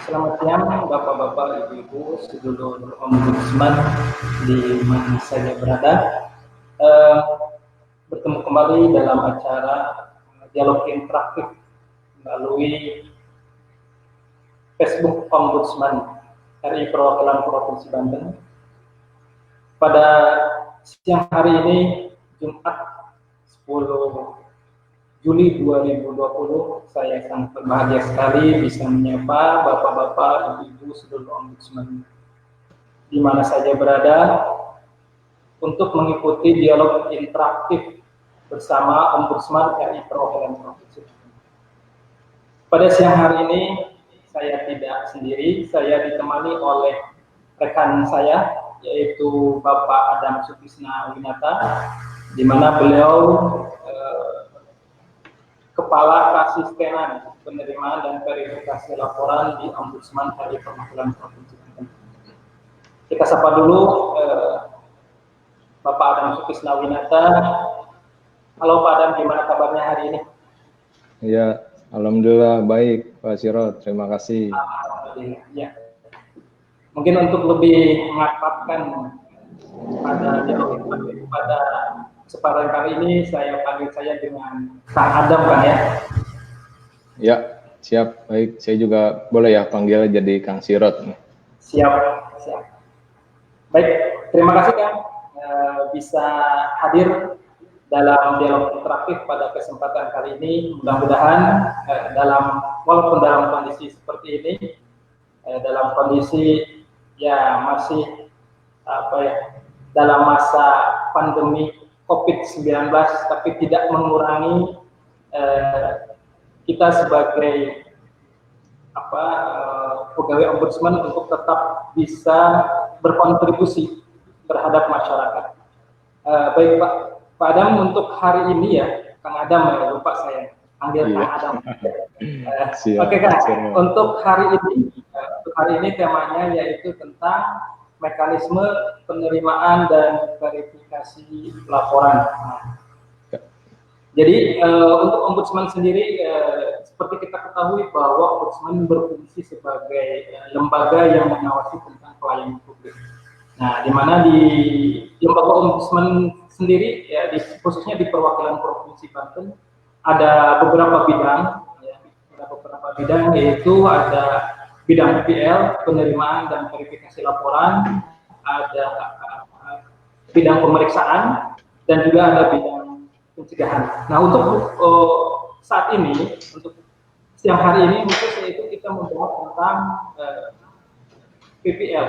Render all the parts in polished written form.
Selamat siang Bapak-Bapak, Ibu-Ibu, sedulur Ombudsman di mana saja berada. Bertemu kembali dalam acara dialog interaktif melalui Facebook Ombudsman RI Perwakilan Provinsi Banten. Pada siang hari ini, Jumat 10 Juli 2020, saya sangat berbahagia sekali bisa menyapa Bapak-Bapak, Ibu-Ibu, sedulur Ombudsman di mana saja berada untuk mengikuti dialog interaktif bersama Ombudsman RI Perwakilan Provinsi. Pada siang hari ini, saya tidak sendiri, saya ditemani oleh rekan saya, yaitu Bapak Adam Sutisna Winata, di mana beliau Kepala Asistenan Penerimaan dan Verifikasi Laporan di Ombudsman RI Perwakilan Provinsi Banten. Kita sapa dulu Bapak Adam Sutisna Winata. Halo Pak Adam, gimana kabarnya hari ini? Ya, alhamdulillah baik Pak Sirot, terima kasih. Ya. Mungkin untuk lebih mengakrabkan pada kesempatan kali ini saya panggil saya dengan Kang Adam, Pak ya. Ya, siap. Baik, saya juga boleh ya panggil jadi Kang Sirot. Siap. Baik, terima kasih Kang bisa hadir dalam dialog interaktif pada kesempatan kali ini. Mudah-mudahan walaupun dalam kondisi seperti ini, dalam kondisi ya masih dalam masa pandemi COVID-19, tapi tidak mengurangi kita sebagai pegawai ombudsman untuk tetap bisa berkontribusi terhadap masyarakat. Baik Pak Adam, untuk hari ini ya, Kang Adam ya, lupa saya panggil Kang Adam. Oke Kang, untuk hari ini temanya yaitu tentang mekanisme penerimaan dan verifikasi laporan. Jadi untuk ombudsman sendiri, seperti kita ketahui bahwa ombudsman berfungsi sebagai lembaga yang mengawasi tentang pelayanan publik. Nah, di mana di lembaga ombudsman sendiri, ya, khususnya di perwakilan Provinsi Banten, ada beberapa bidang, yaitu ada bidang PPL, penerimaan dan verifikasi laporan, ada bidang pemeriksaan, dan juga ada bidang pencegahan. Nah, untuk saat ini, untuk siang hari ini, yaitu kita membahas tentang PPL,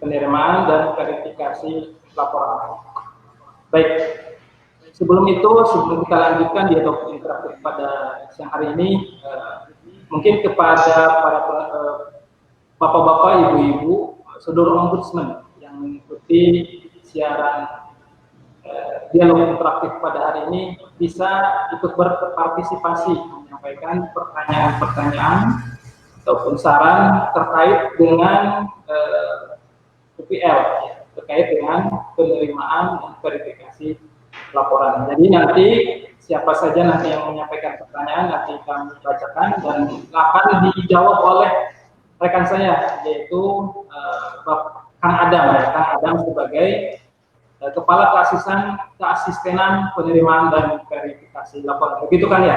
penerimaan dan verifikasi laporan. Baik, sebelum kita lanjutkan dialog interaktif pada siang hari ini, mungkin kepada para Bapak-Bapak, Ibu-Ibu, saudara ombudsman yang mengikuti siaran dialog interaktif pada hari ini bisa ikut berpartisipasi menyampaikan pertanyaan-pertanyaan ataupun saran terkait dengan PPL, terkait dengan penerimaan dan verifikasi laporan. Jadi nanti siapa saja nanti yang menyampaikan pertanyaan nanti kami bacakan dan akan dijawab oleh rekan saya, yaitu Kang Adam sebagai Kepala Keasistenan Penerimaan dan Verifikasi Laporan. Begitu kan ya?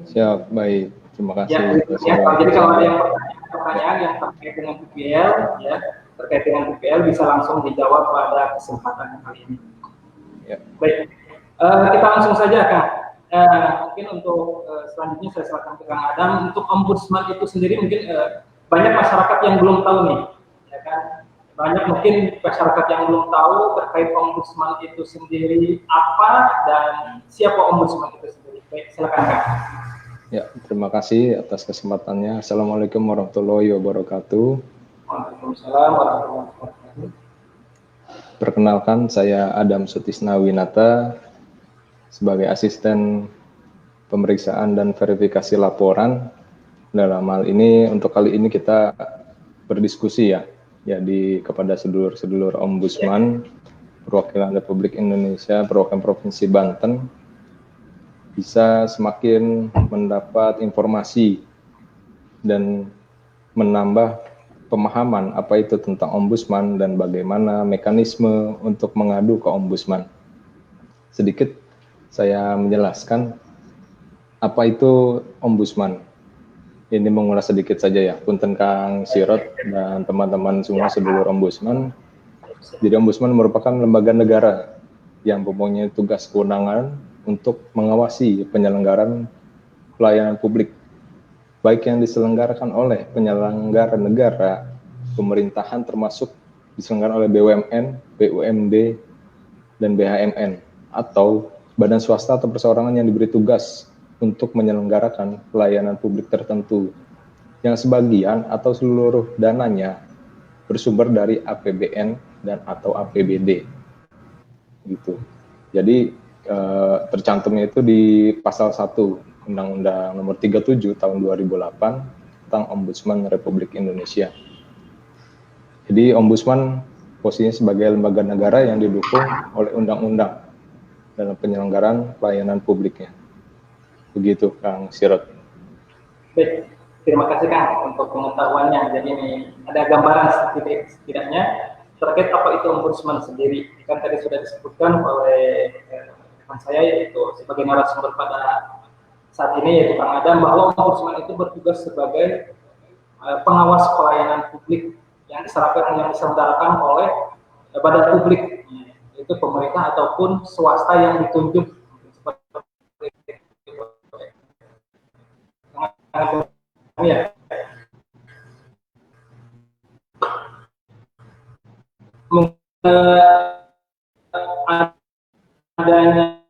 Siap, baik. Terima kasih. Jadi kalau ada yang pertanyaan yang terkait dengan PPL, ya, terkait dengan PPL bisa langsung dijawab pada kesempatan kali ini. Ya. Baik, kita langsung saja Kang. Mungkin untuk selanjutnya saya silakan ke Kang Adam. Untuk ombudsman itu sendiri mungkin banyak masyarakat yang belum tahu nih, ya kan? Banyak mungkin masyarakat yang belum tahu terkait ombudsman itu sendiri apa dan siapa ombudsman itu sendiri. Baik, silakan Kang. Ya, terima kasih atas kesempatannya. Assalamualaikum warahmatullahi wabarakatuh. Waalaikumsalam warahmatullahi wabarakatuh. Perkenalkan, saya Adam Sutisna Winata sebagai asisten pemeriksaan dan verifikasi laporan. Dalam hal ini, untuk kali ini kita berdiskusi ya, jadi kepada sedulur-sedulur ombudsman, perwakilan Republik Indonesia, perwakilan Provinsi Banten, bisa semakin mendapat informasi dan menambah pemahaman apa itu tentang ombudsman dan bagaimana mekanisme untuk mengadu ke ombudsman. Sedikit saya menjelaskan apa itu ombudsman. Ini mengulas sedikit saja ya, punten Kang Sirot dan teman-teman semua sedulur ombudsman. Jadi ombudsman merupakan lembaga negara yang mempunyai tugas kewenangan untuk mengawasi penyelenggaraan pelayanan publik, baik yang diselenggarakan oleh penyelenggara negara, pemerintahan termasuk diselenggarakan oleh BUMN, BUMD, dan BHMN, atau badan swasta atau perseorangan yang diberi tugas untuk menyelenggarakan pelayanan publik tertentu, yang sebagian atau seluruh dananya bersumber dari APBN dan atau APBD. Gitu. Jadi tercantumnya itu di pasal 1 Undang-Undang Nomor 37 Tahun 2008 tentang Ombudsman Republik Indonesia. Jadi ombudsman posisinya sebagai lembaga negara yang didukung oleh undang-undang dalam penyelenggaraan pelayanan publiknya. Begitu Kang Sirot. Baik, terima kasih Kang untuk pengetahuannya. Jadi ini ada gambaran setidaknya terkait apa itu ombudsman sendiri. Kan tadi sudah disebutkan oleh rekan saya, yaitu sebagai narasumber pada saat ini, yaitu Kang Adam, bahwa ombudsman itu bertugas sebagai pengawas pelayanan publik yang diselenggarakan oleh badan publik, yaitu pemerintah ataupun swasta yang ditunjuk. Ya. Adanya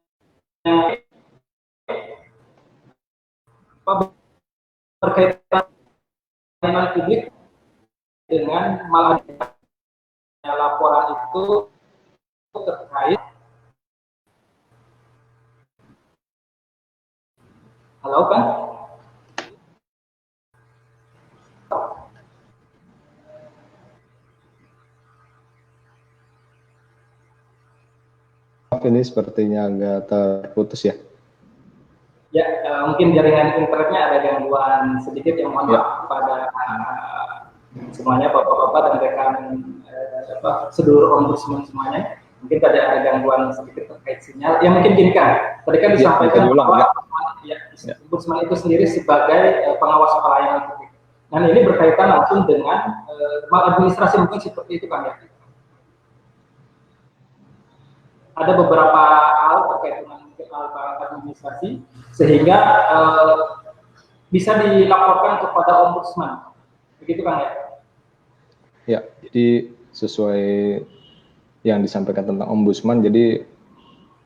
berkaitan dengan publik dengan maladanya laporan itu terkait. Halo kan? Ini sepertinya agak terputus ya. Ya, mungkin jaringan internetnya ada gangguan sedikit, yang mohon maaf kepada semuanya, bapak-bapak dan rekan sedulur ombudsman semuanya. Mungkin tadi ada gangguan sedikit terkait sinyal. Ya mungkin gini kan, tadi kan disampaikan bahwa ombudsman itu sendiri sebagai pengawas pelayanan publik. Dan ini berkaitan langsung dengan maladministrasi, mungkin seperti itu kan ya. Ada beberapa hal terkait dengan administrasi sehingga bisa dilaporkan kepada ombudsman, begitu kan ya? Ya, jadi sesuai yang disampaikan tentang ombudsman, jadi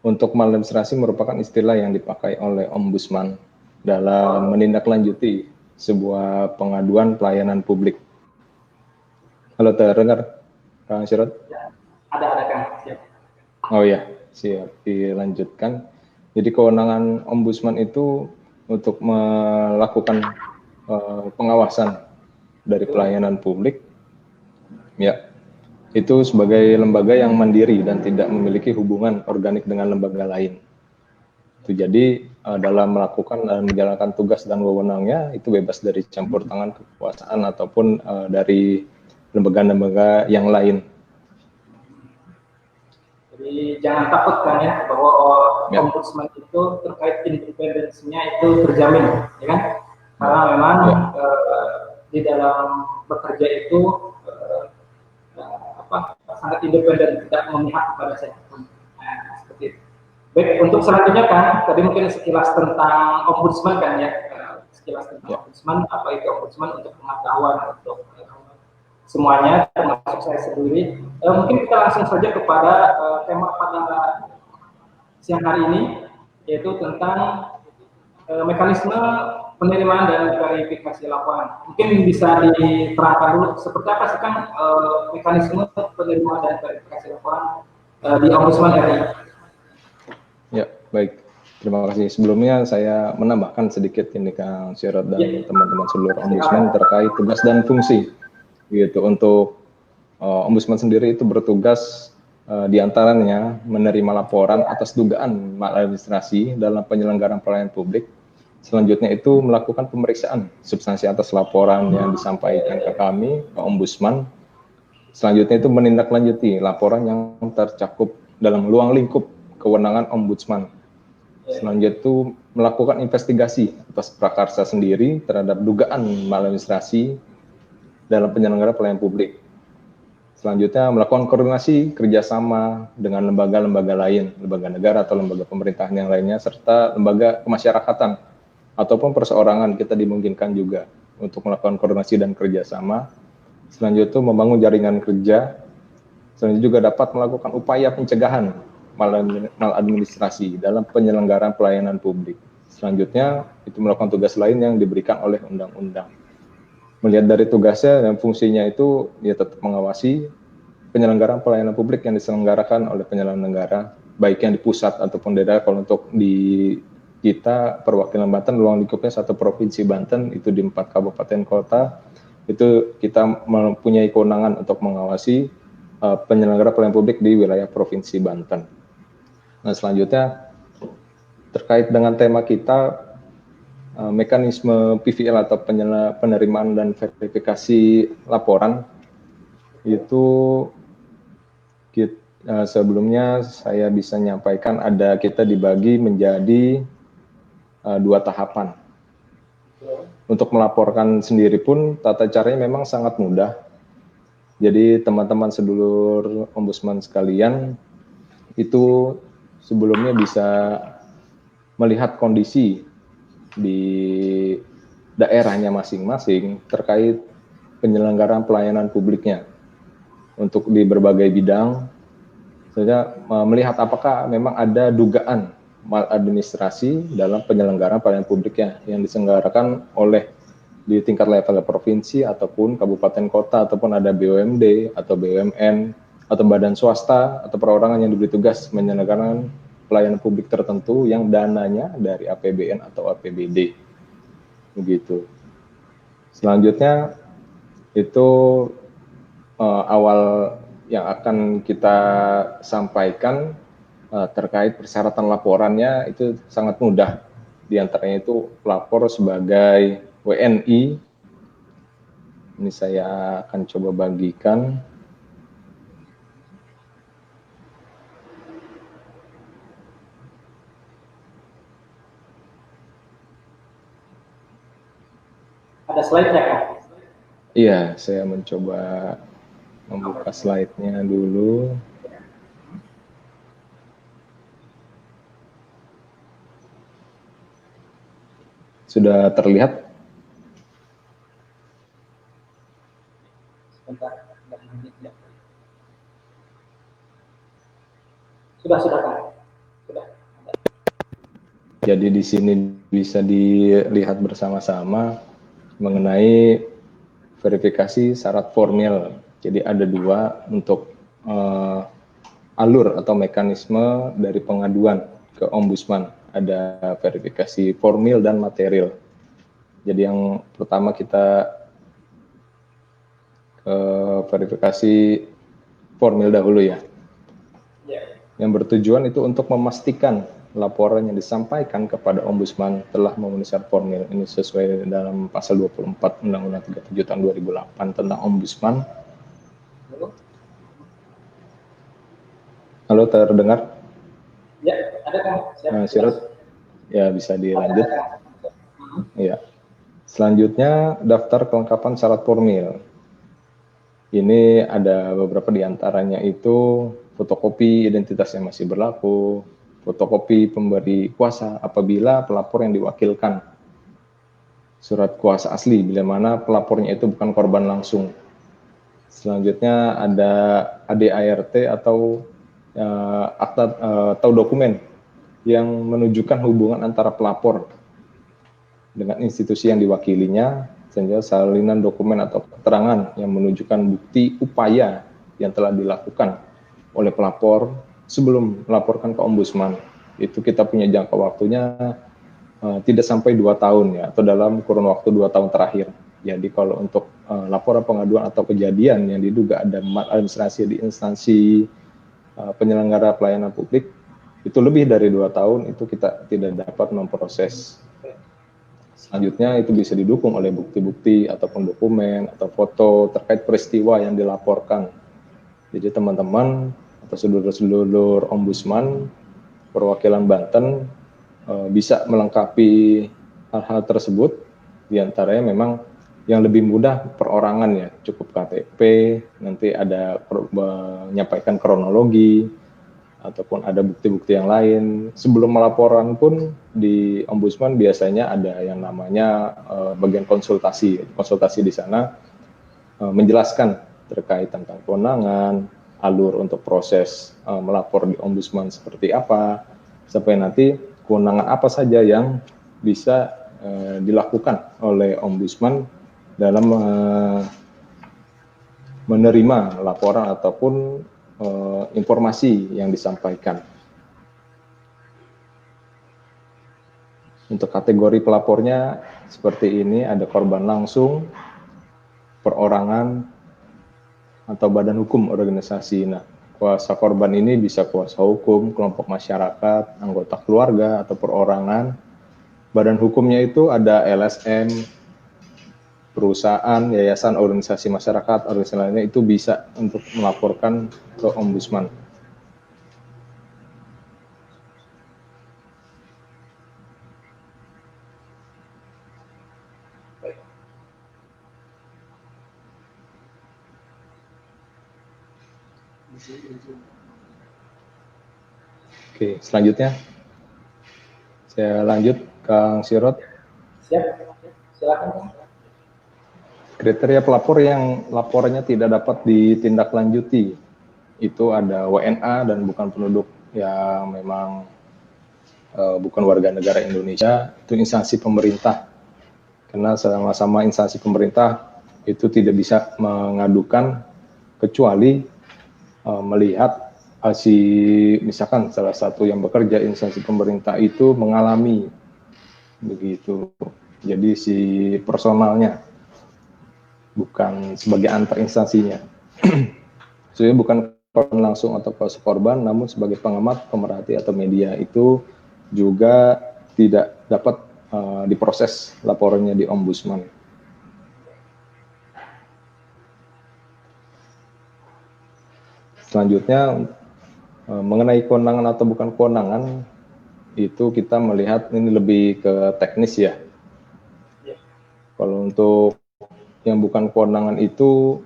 untuk maladministrasi merupakan istilah yang dipakai oleh ombudsman dalam menindaklanjuti sebuah pengaduan pelayanan publik. Halo, terdengar Kang Sirot? Ya, ada Kang, siap. Oh ya, siap, dilanjutkan. Jadi kewenangan ombudsman itu untuk melakukan pengawasan dari pelayanan publik, ya, itu sebagai lembaga yang mandiri dan tidak memiliki hubungan organik dengan lembaga lain. Itu jadi dalam melakukan dan menjalankan tugas dan wewenangnya itu bebas dari campur tangan kekuasaan ataupun dari lembaga-lembaga yang lain. Jadi jangan takut kan ya, bahwa ombudsman itu terkait independensinya itu terjamin, ya kan? Karena memang di dalam bekerja itu sangat independen, tidak memihak kepada siapapun. Nah, seperti itu. Baik, untuk selanjutnya kan, tadi mungkin sekilas tentang ombudsman kan ya, sekilas tentang ombudsman, apa itu ombudsman untuk pengetahuan untuk semuanya, termasuk saya sendiri. Mungkin kita langsung saja kepada tema pada siang hari ini, yaitu tentang mekanisme penerimaan dan verifikasi laporan. Mungkin bisa diterangkan dulu seperti apa sih kan mekanisme penerimaan dan verifikasi laporan di Ombudsman RI. Ya, baik. Terima kasih. Sebelumnya saya menambahkan sedikit ini Kang Sirot dan teman-teman seluruh Ombudsman terkait tugas dan fungsi. Gitu. Untuk Ombudsman sendiri itu bertugas diantaranya menerima laporan atas dugaan maladministrasi dalam penyelenggaraan pelayanan publik, Selanjutnya itu melakukan pemeriksaan substansi atas laporan yang disampaikan ke kami, ke Ombudsman. Selanjutnya itu menindaklanjuti laporan yang tercakup dalam ruang lingkup kewenangan Ombudsman. Selanjutnya itu melakukan investigasi atas prakarsa sendiri terhadap dugaan maladministrasi dalam penyelenggara pelayanan publik. Selanjutnya melakukan koordinasi kerjasama dengan lembaga-lembaga lain, lembaga negara atau lembaga pemerintahan yang lainnya, serta lembaga kemasyarakatan ataupun perseorangan kita dimungkinkan juga untuk melakukan koordinasi dan kerjasama. Selanjutnya itu membangun jaringan kerja. Selanjutnya juga dapat melakukan upaya pencegahan maladministrasi dalam penyelenggaraan pelayanan publik. Selanjutnya itu melakukan tugas lain yang diberikan oleh undang-undang. Melihat dari tugasnya dan fungsinya itu, dia tetap mengawasi penyelenggaraan pelayanan publik yang diselenggarakan oleh penyelenggara negara, baik yang di pusat ataupun daerah. Kalau untuk di kita perwakilan Banten, ruang lingkupnya 1 provinsi Banten, itu di 4 kabupaten kota, itu kita mempunyai kewenangan untuk mengawasi penyelenggara pelayanan publik di wilayah provinsi Banten. Nah, selanjutnya terkait dengan tema kita, mekanisme PVL atau penerimaan dan verifikasi laporan, itu sebelumnya saya bisa menyampaikan kita dibagi menjadi 2 tahapan. Untuk melaporkan sendiri pun tata caranya memang sangat mudah. Jadi teman-teman sedulur Ombudsman sekalian itu sebelumnya bisa melihat kondisi di daerahnya masing-masing terkait penyelenggaraan pelayanan publiknya untuk di berbagai bidang. Saya melihat apakah memang ada dugaan maladministrasi dalam penyelenggaraan pelayanan publiknya yang diselenggarakan oleh di tingkat level provinsi ataupun kabupaten kota, ataupun ada BUMD atau BUMN atau badan swasta atau perorangan yang diberi tugas menyelenggarakan pelayanan publik tertentu yang dananya dari APBN atau APBD. Begitu. Selanjutnya itu awal yang akan kita sampaikan terkait persyaratan laporannya itu sangat mudah. Di antaranya itu pelapor sebagai WNI. Ini saya akan coba bagikan. Ada slide-nya, Kak? Iya, saya mencoba membuka slide-nya dulu. Sudah terlihat? Sudah, Kak. Sudah. Jadi di sini bisa dilihat bersama-sama mengenai verifikasi syarat formil. Jadi ada 2 untuk alur atau mekanisme dari pengaduan ke Ombudsman. Ada verifikasi formil dan material. Jadi yang pertama kita ke verifikasi formil dahulu ya. Yang bertujuan itu untuk memastikan laporan yang disampaikan kepada Ombudsman telah memenuhi syarat formil. Ini sesuai dalam pasal 24 Undang-Undang 37 tahun 2008 tentang Ombudsman. Halo, terdengar? Ya, ada kan? Sirut, ya bisa dilanjut. Ya. Selanjutnya daftar kelengkapan syarat formil. Ini ada beberapa diantaranya itu fotokopi identitas yang masih berlaku, fotokopi pemberi kuasa apabila pelapor yang diwakilkan, surat kuasa asli bila mana pelapornya itu bukan korban langsung. Selanjutnya ada ADART atau akta atau dokumen yang menunjukkan hubungan antara pelapor dengan institusi yang diwakilinya, sehingga salinan dokumen atau keterangan yang menunjukkan bukti upaya yang telah dilakukan oleh pelapor sebelum melaporkan ke Ombudsman. Itu kita punya jangka waktunya tidak sampai 2 tahun ya, atau dalam kurun waktu 2 tahun terakhir. Jadi kalau untuk laporan pengaduan atau kejadian yang diduga ada maladministrasi di instansi penyelenggara pelayanan publik, itu lebih dari 2 tahun itu kita tidak dapat memproses. Selanjutnya itu bisa didukung oleh bukti-bukti ataupun dokumen atau foto terkait peristiwa yang dilaporkan. Jadi teman-teman atau sedulur-sedulur Ombudsman perwakilan Banten bisa melengkapi hal-hal tersebut. Di antaranya memang yang lebih mudah perorangan ya, cukup KTP, nanti ada menyampaikan kronologi, ataupun ada bukti-bukti yang lain. Sebelum melaporan pun di Ombudsman biasanya ada yang namanya bagian konsultasi. Konsultasi di sana menjelaskan terkait tentang kewenangan, alur untuk proses melapor di Ombudsman seperti apa, sampai nanti kewenangan apa saja yang bisa dilakukan oleh Ombudsman dalam menerima laporan ataupun informasi yang disampaikan. Untuk kategori pelapornya seperti ini, ada korban langsung, perorangan, atau badan hukum organisasi. Nah, kuasa korban ini bisa kuasa hukum, kelompok masyarakat, anggota keluarga, atau perorangan. Badan hukumnya itu ada LSM, perusahaan, yayasan, organisasi masyarakat, organisasi lainnya itu bisa untuk melaporkan ke Ombudsman. Oke, selanjutnya saya lanjut, Kang Sirot. Siap, silakan. Kriteria pelapor yang laporannya tidak dapat ditindaklanjuti itu ada WNA dan bukan penduduk yang memang bukan warga negara Indonesia, itu instansi pemerintah. Karena sama-sama instansi pemerintah itu tidak bisa mengadukan kecuali melihat si misalkan salah satu yang bekerja instansi pemerintah itu mengalami begitu. Jadi si personalnya bukan sebagai antar instansinya. Jadi bukan korban langsung atau kuasa korban, namun sebagai pengamat, pemerhati atau media itu juga tidak dapat diproses laporannya di Ombudsman. Selanjutnya mengenai kewenangan atau bukan kewenangan itu kita melihat ini lebih ke teknis ya. Kalau untuk yang bukan kewenangan itu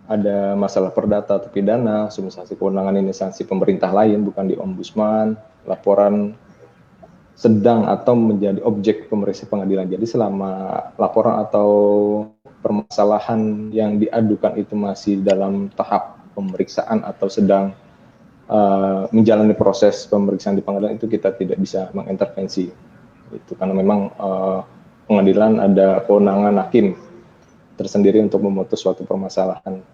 ada masalah perdata atau pidana, substansi kewenangan instansi pemerintah lain bukan di Ombudsman, laporan sedang atau menjadi objek pemeriksaan pengadilan. Jadi selama laporan atau permasalahan yang diadukan itu masih dalam tahap pemeriksaan atau sedang menjalani proses pemeriksaan di pengadilan, itu kita tidak bisa mengintervensi. Itu karena memang pengadilan ada kewenangan hakim tersendiri untuk memutus suatu permasalahan.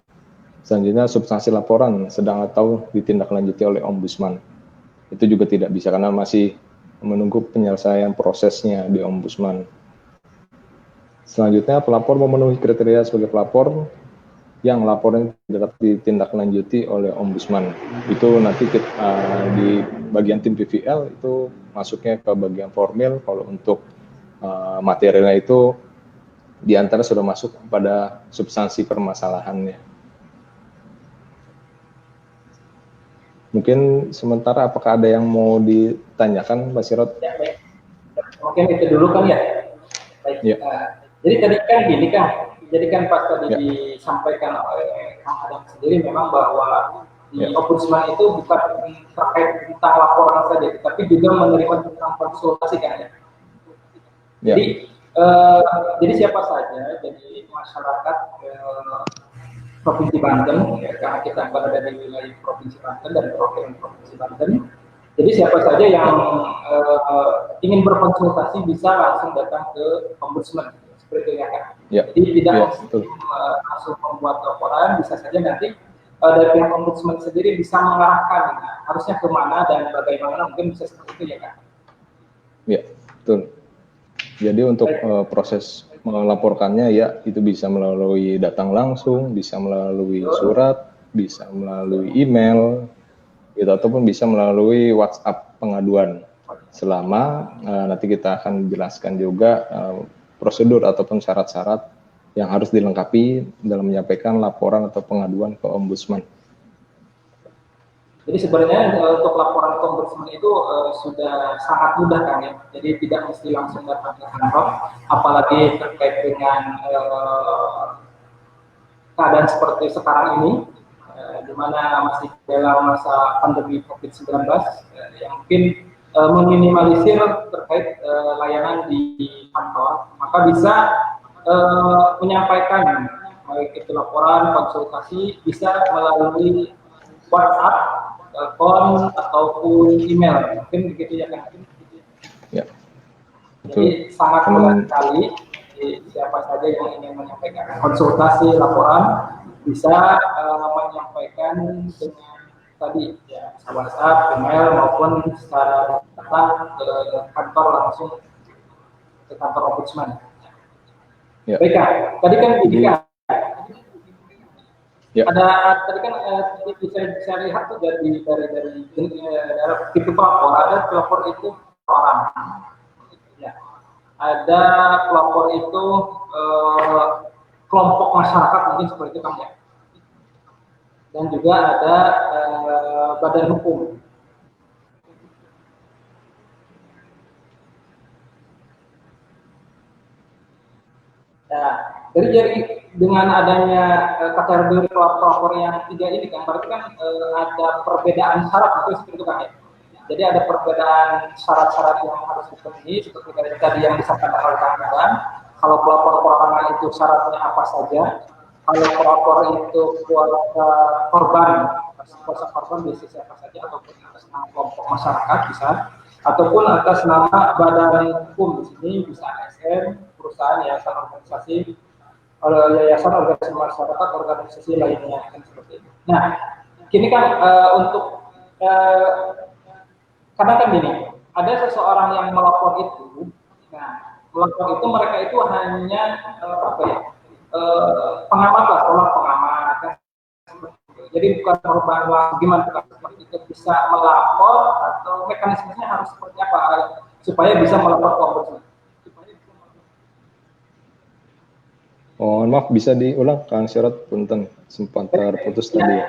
Selanjutnya substansi laporan sedang atau ditindaklanjuti oleh Ombudsman. Itu juga tidak bisa karena masih menunggu penyelesaian prosesnya di Ombudsman. Selanjutnya pelapor memenuhi kriteria sebagai pelapor yang laporan tidak ditindaklanjuti oleh Ombudsman. Itu nanti di bagian tim PVL itu masuknya ke bagian formil. Kalau untuk materialnya itu di antara sudah masuk pada substansi permasalahannya. Mungkin sementara apakah ada yang mau ditanyakan, Pak Sirot? Ya, baik. Mungkin itu dulu kan ya. Baik. Ya. Jadi tadi kan gini kan, jadi kan pas tadi disampaikan oleh Kang Adam sendiri memang bahwa di Ombudsman itu bukan terkait tentang laporan saja, tapi juga menerima tentang konsultasi kan ya. Jadi siapa saja, jadi masyarakat Provinsi Banten, ya, karena kita berada di wilayah Provinsi Banten dan perwakilan Provinsi Banten. Jadi siapa saja yang ingin berkonsultasi bisa langsung datang ke Ombudsman, seperti itu ya kan. Ya. Jadi tidak langsung membuat laporan, bisa saja nanti dari pihak Ombudsman sendiri bisa mengarahkan harusnya kemana dan bagaimana, mungkin bisa seperti itu ya kan. Ya, betul. Jadi untuk proses melaporkannya ya itu bisa melalui datang langsung, bisa melalui surat, bisa melalui email, gitu, ataupun bisa melalui WhatsApp pengaduan. selama nanti kita akan jelaskan juga prosedur ataupun syarat-syarat yang harus dilengkapi dalam menyampaikan laporan atau pengaduan ke Ombudsman. Jadi sebenarnya untuk laporan ke Ombudsman itu sudah sangat mudah kan ya. Jadi tidak mesti langsung datang ke kantor, apalagi terkait dengan keadaan seperti sekarang ini, di mana masih dalam masa pandemi COVID-19, yang mungkin meminimalisir terkait layanan di kantor, maka bisa menyampaikan baik itu laporan, konsultasi bisa melalui WhatsApp, telepon ataupun email, mungkin begitu ya kan? Ya. Jadi sangat mudah sekali. Siapa saja yang ingin menyampaikan konsultasi, laporan bisa menyampaikan dengan tadi ya WhatsApp, email maupun secara datang ke kantor langsung ke kantor Ombudsman. Ya. Baik, tadi kan pendidikan. Ya. Ada tadi kan bisa lihat tuh dari tipe pelapor, ada pelapor itu orang. Ya. Ada pelapor itu kelompok masyarakat mungkin seperti itu kan ya. Dan juga ada badan hukum. Nah, dari dengan adanya kategori pelapor yang 3 ini kan berarti kan ada perbedaan syarat seperti itu kan ya. Jadi ada perbedaan syarat-syarat yang harus dipenuhi seperti tadi yang disampaikan oleh Kang Adam. Kalau pelapor perorangan itu syaratnya apa saja? Kalau pelapor itu keluarga korban, kuasa korban bisa siapa saja, ataupun atas nama kelompok masyarakat bisa, ataupun atas nama badan hukum di sini bisa ASN, perusahaan, yayasan, organisasi, yayasan, organisasi masyarakat, organisasi lainnya kan seperti itu. Nah, kini kan untuk kadang kan gini, ada seseorang yang melapor itu, nah melapor itu mereka itu hanya pengamat lah, seorang pengamat kan. Jadi bukan merupakan gimana seperti itu bisa melapor atau mekanismenya harus seperti apa supaya bisa melapor ke Ombudsman. Oh, maaf bisa diulang Kang Syarat, punten sempat terputus tadi ya.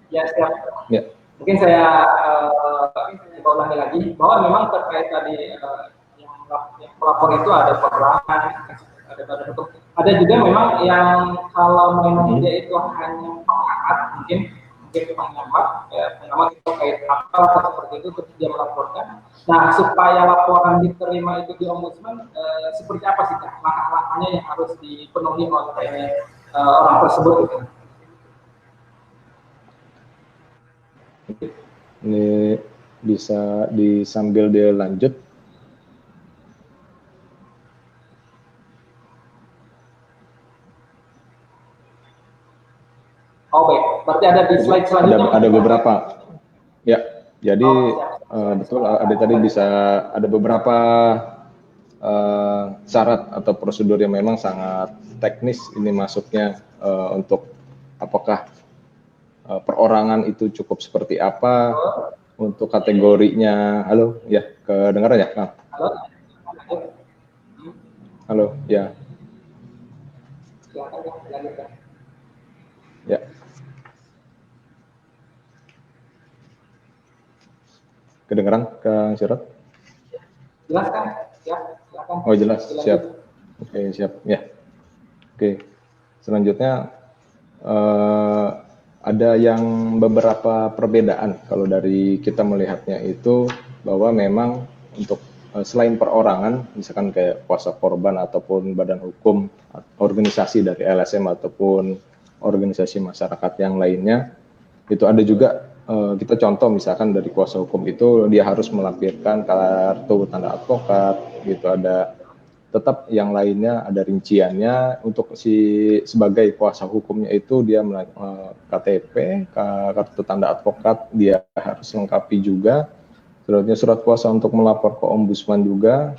Ya, siap. Ya. Mungkin saya coba ulangi lagi bahwa memang terkait tadi yang pelapor itu ada perorangan, ada badan hukum. Ada juga memang yang kalau memang dia itu hanya pengamat, mungkin pengamat itu terkait apa seperti itu terus dia melaporkan. Nah, supaya laporan diterima itu di Ombudsman, seperti apa sih Kak langkah-langkahnya yang harus dipenuhi oleh orang tersebut gitu? Ini bisa disambil dia lanjut. Oh baik, berarti ada di slide selanjutnya. Ada beberapa. Ya, jadi betul. Ada tadi bisa ada beberapa syarat atau prosedur yang memang sangat teknis ini masuknya untuk apakah perorangan itu cukup seperti apa, untuk kategorinya. Halo, ya kedengaran ya Kang? Halo, ya. Ya. Kedengaran Kang Syarat? Jelas kan? Ya, silakan. Oh jelas, siap. Oke, siap. Ya. Oke. Selanjutnya ada yang beberapa perbedaan kalau dari kita melihatnya itu bahwa memang untuk selain perorangan, misalkan kayak kuasa korban ataupun badan hukum, organisasi dari LSM ataupun organisasi masyarakat yang lainnya, itu ada juga kita contoh misalkan dari kuasa hukum itu dia harus melampirkan kartu tanda advokat, gitu. Ada tetap yang lainnya ada rinciannya. Untuk sebagai kuasa hukumnya itu dia KTP, kartu tanda advokat dia harus lengkapi juga. Selanjutnya surat kuasa untuk melapor ke Ombudsman juga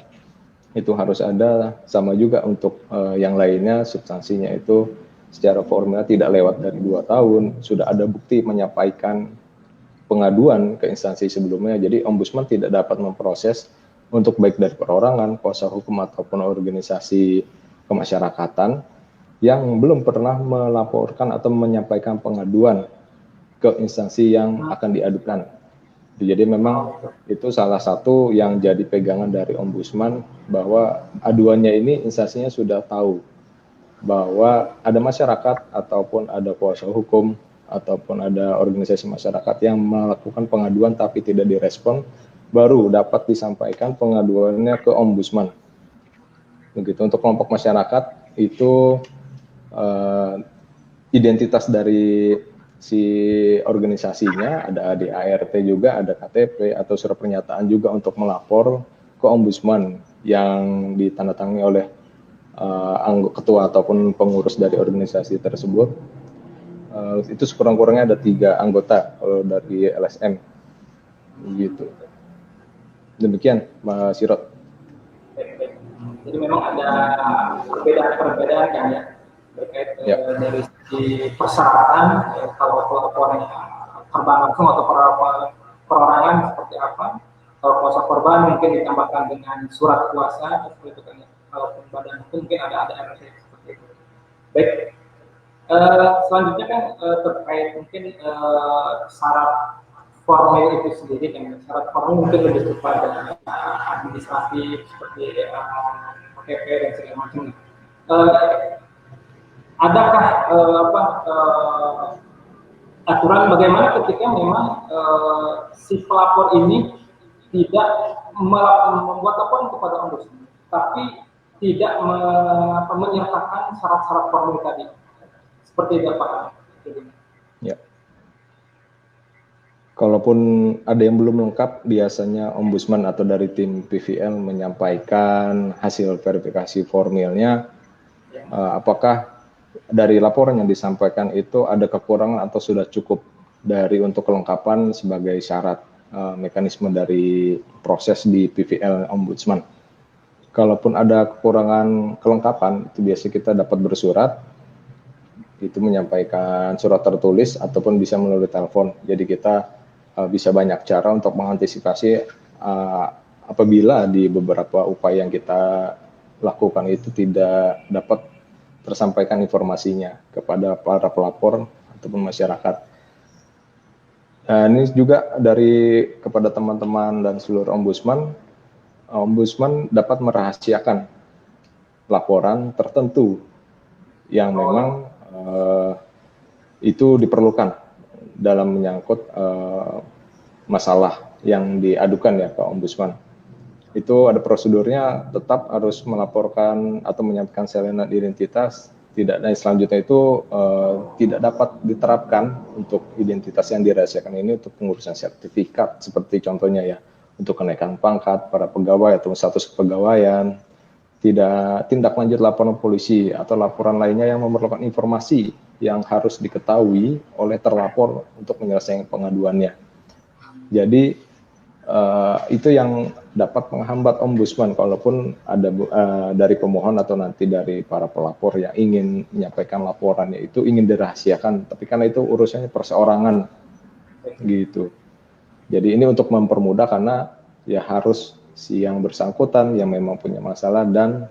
itu harus ada, sama juga untuk yang lainnya substansinya itu secara formil tidak lewat dari 2 tahun, sudah ada bukti menyampaikan pengaduan ke instansi sebelumnya. Jadi ombudsman tidak dapat memproses untuk baik dari perorangan, kuasa hukum ataupun organisasi kemasyarakatan yang belum pernah melaporkan atau menyampaikan pengaduan ke instansi yang akan diadukan. Jadi memang itu salah satu yang jadi pegangan dari ombudsman, bahwa aduannya ini instansinya sudah tahu bahwa ada masyarakat ataupun ada kuasa hukum ataupun ada organisasi masyarakat yang melakukan pengaduan tapi tidak direspon, baru dapat disampaikan pengaduannya ke ombudsman. Begitu. Untuk kelompok masyarakat itu identitas dari si organisasinya, ada ADART juga, ada KTP atau surat pernyataan juga untuk melapor ke ombudsman yang ditandatangani oleh ketua ataupun pengurus dari organisasi tersebut. Itu sekurang-kurangnya ada 3 anggota kalau dari LSM gitu. Demikian Mas Sirot. Jadi memang ada perbedaan-perbedaan kan ya, terkait dari segi persyaratan, kalau pelaporannya korban langsung atau perorangan seperti apa. Kalau kuasa korban mungkin ditambahkan dengan surat kuasa seperti itu kan ya. Kalau badan hukum mungkin ada RT seperti itu. Baik. Selanjutnya kan terkait mungkin syarat formil itu sendiri kan. Syarat formil mungkin lebih kepada administratif seperti KTP dan segala macam. Adakah aturan bagaimana ketika memang si pelapor ini tidak membuat laporan kepada ombudsman, tapi tidak menyertakan syarat-syarat formil tadi, seperti itu Pak? Ya. Kalaupun ada yang belum lengkap, biasanya ombudsman atau dari tim PVL menyampaikan hasil verifikasi formilnya. Apakah dari laporan yang disampaikan itu ada kekurangan atau sudah cukup dari untuk kelengkapan sebagai syarat mekanisme dari proses di PVL ombudsman. Kalaupun ada kekurangan kelengkapan, itu biasa kita dapat bersurat, itu menyampaikan surat tertulis ataupun bisa melalui telepon. Jadi kita bisa banyak cara untuk mengantisipasi apabila di beberapa upaya yang kita lakukan itu tidak dapat tersampaikan informasinya kepada para pelapor ataupun masyarakat. Ini juga kepada teman-teman dan seluruh ombudsman dapat merahasiakan laporan tertentu yang memang itu diperlukan dalam menyangkut masalah yang diadukan ya ke ombudsman. Itu ada prosedurnya, tetap harus melaporkan atau menyampaikan salinan identitas. Tidak, dan selanjutnya itu tidak dapat diterapkan untuk identitas yang dirahasiakan ini untuk pengurusan sertifikat, seperti contohnya ya, untuk kenaikan pangkat para pegawai atau status kepegawaian, tidak tindak lanjut laporan polisi atau laporan lainnya yang memerlukan informasi yang harus diketahui oleh terlapor untuk menyelesaikan pengaduannya. Jadi itu yang dapat menghambat ombudsman kalaupun ada dari pemohon atau nanti dari para pelapor yang ingin menyampaikan laporannya itu ingin dirahasiakan, tapi karena itu urusannya perseorangan gitu. Jadi ini untuk mempermudah, karena ya harus si yang bersangkutan yang memang punya masalah dan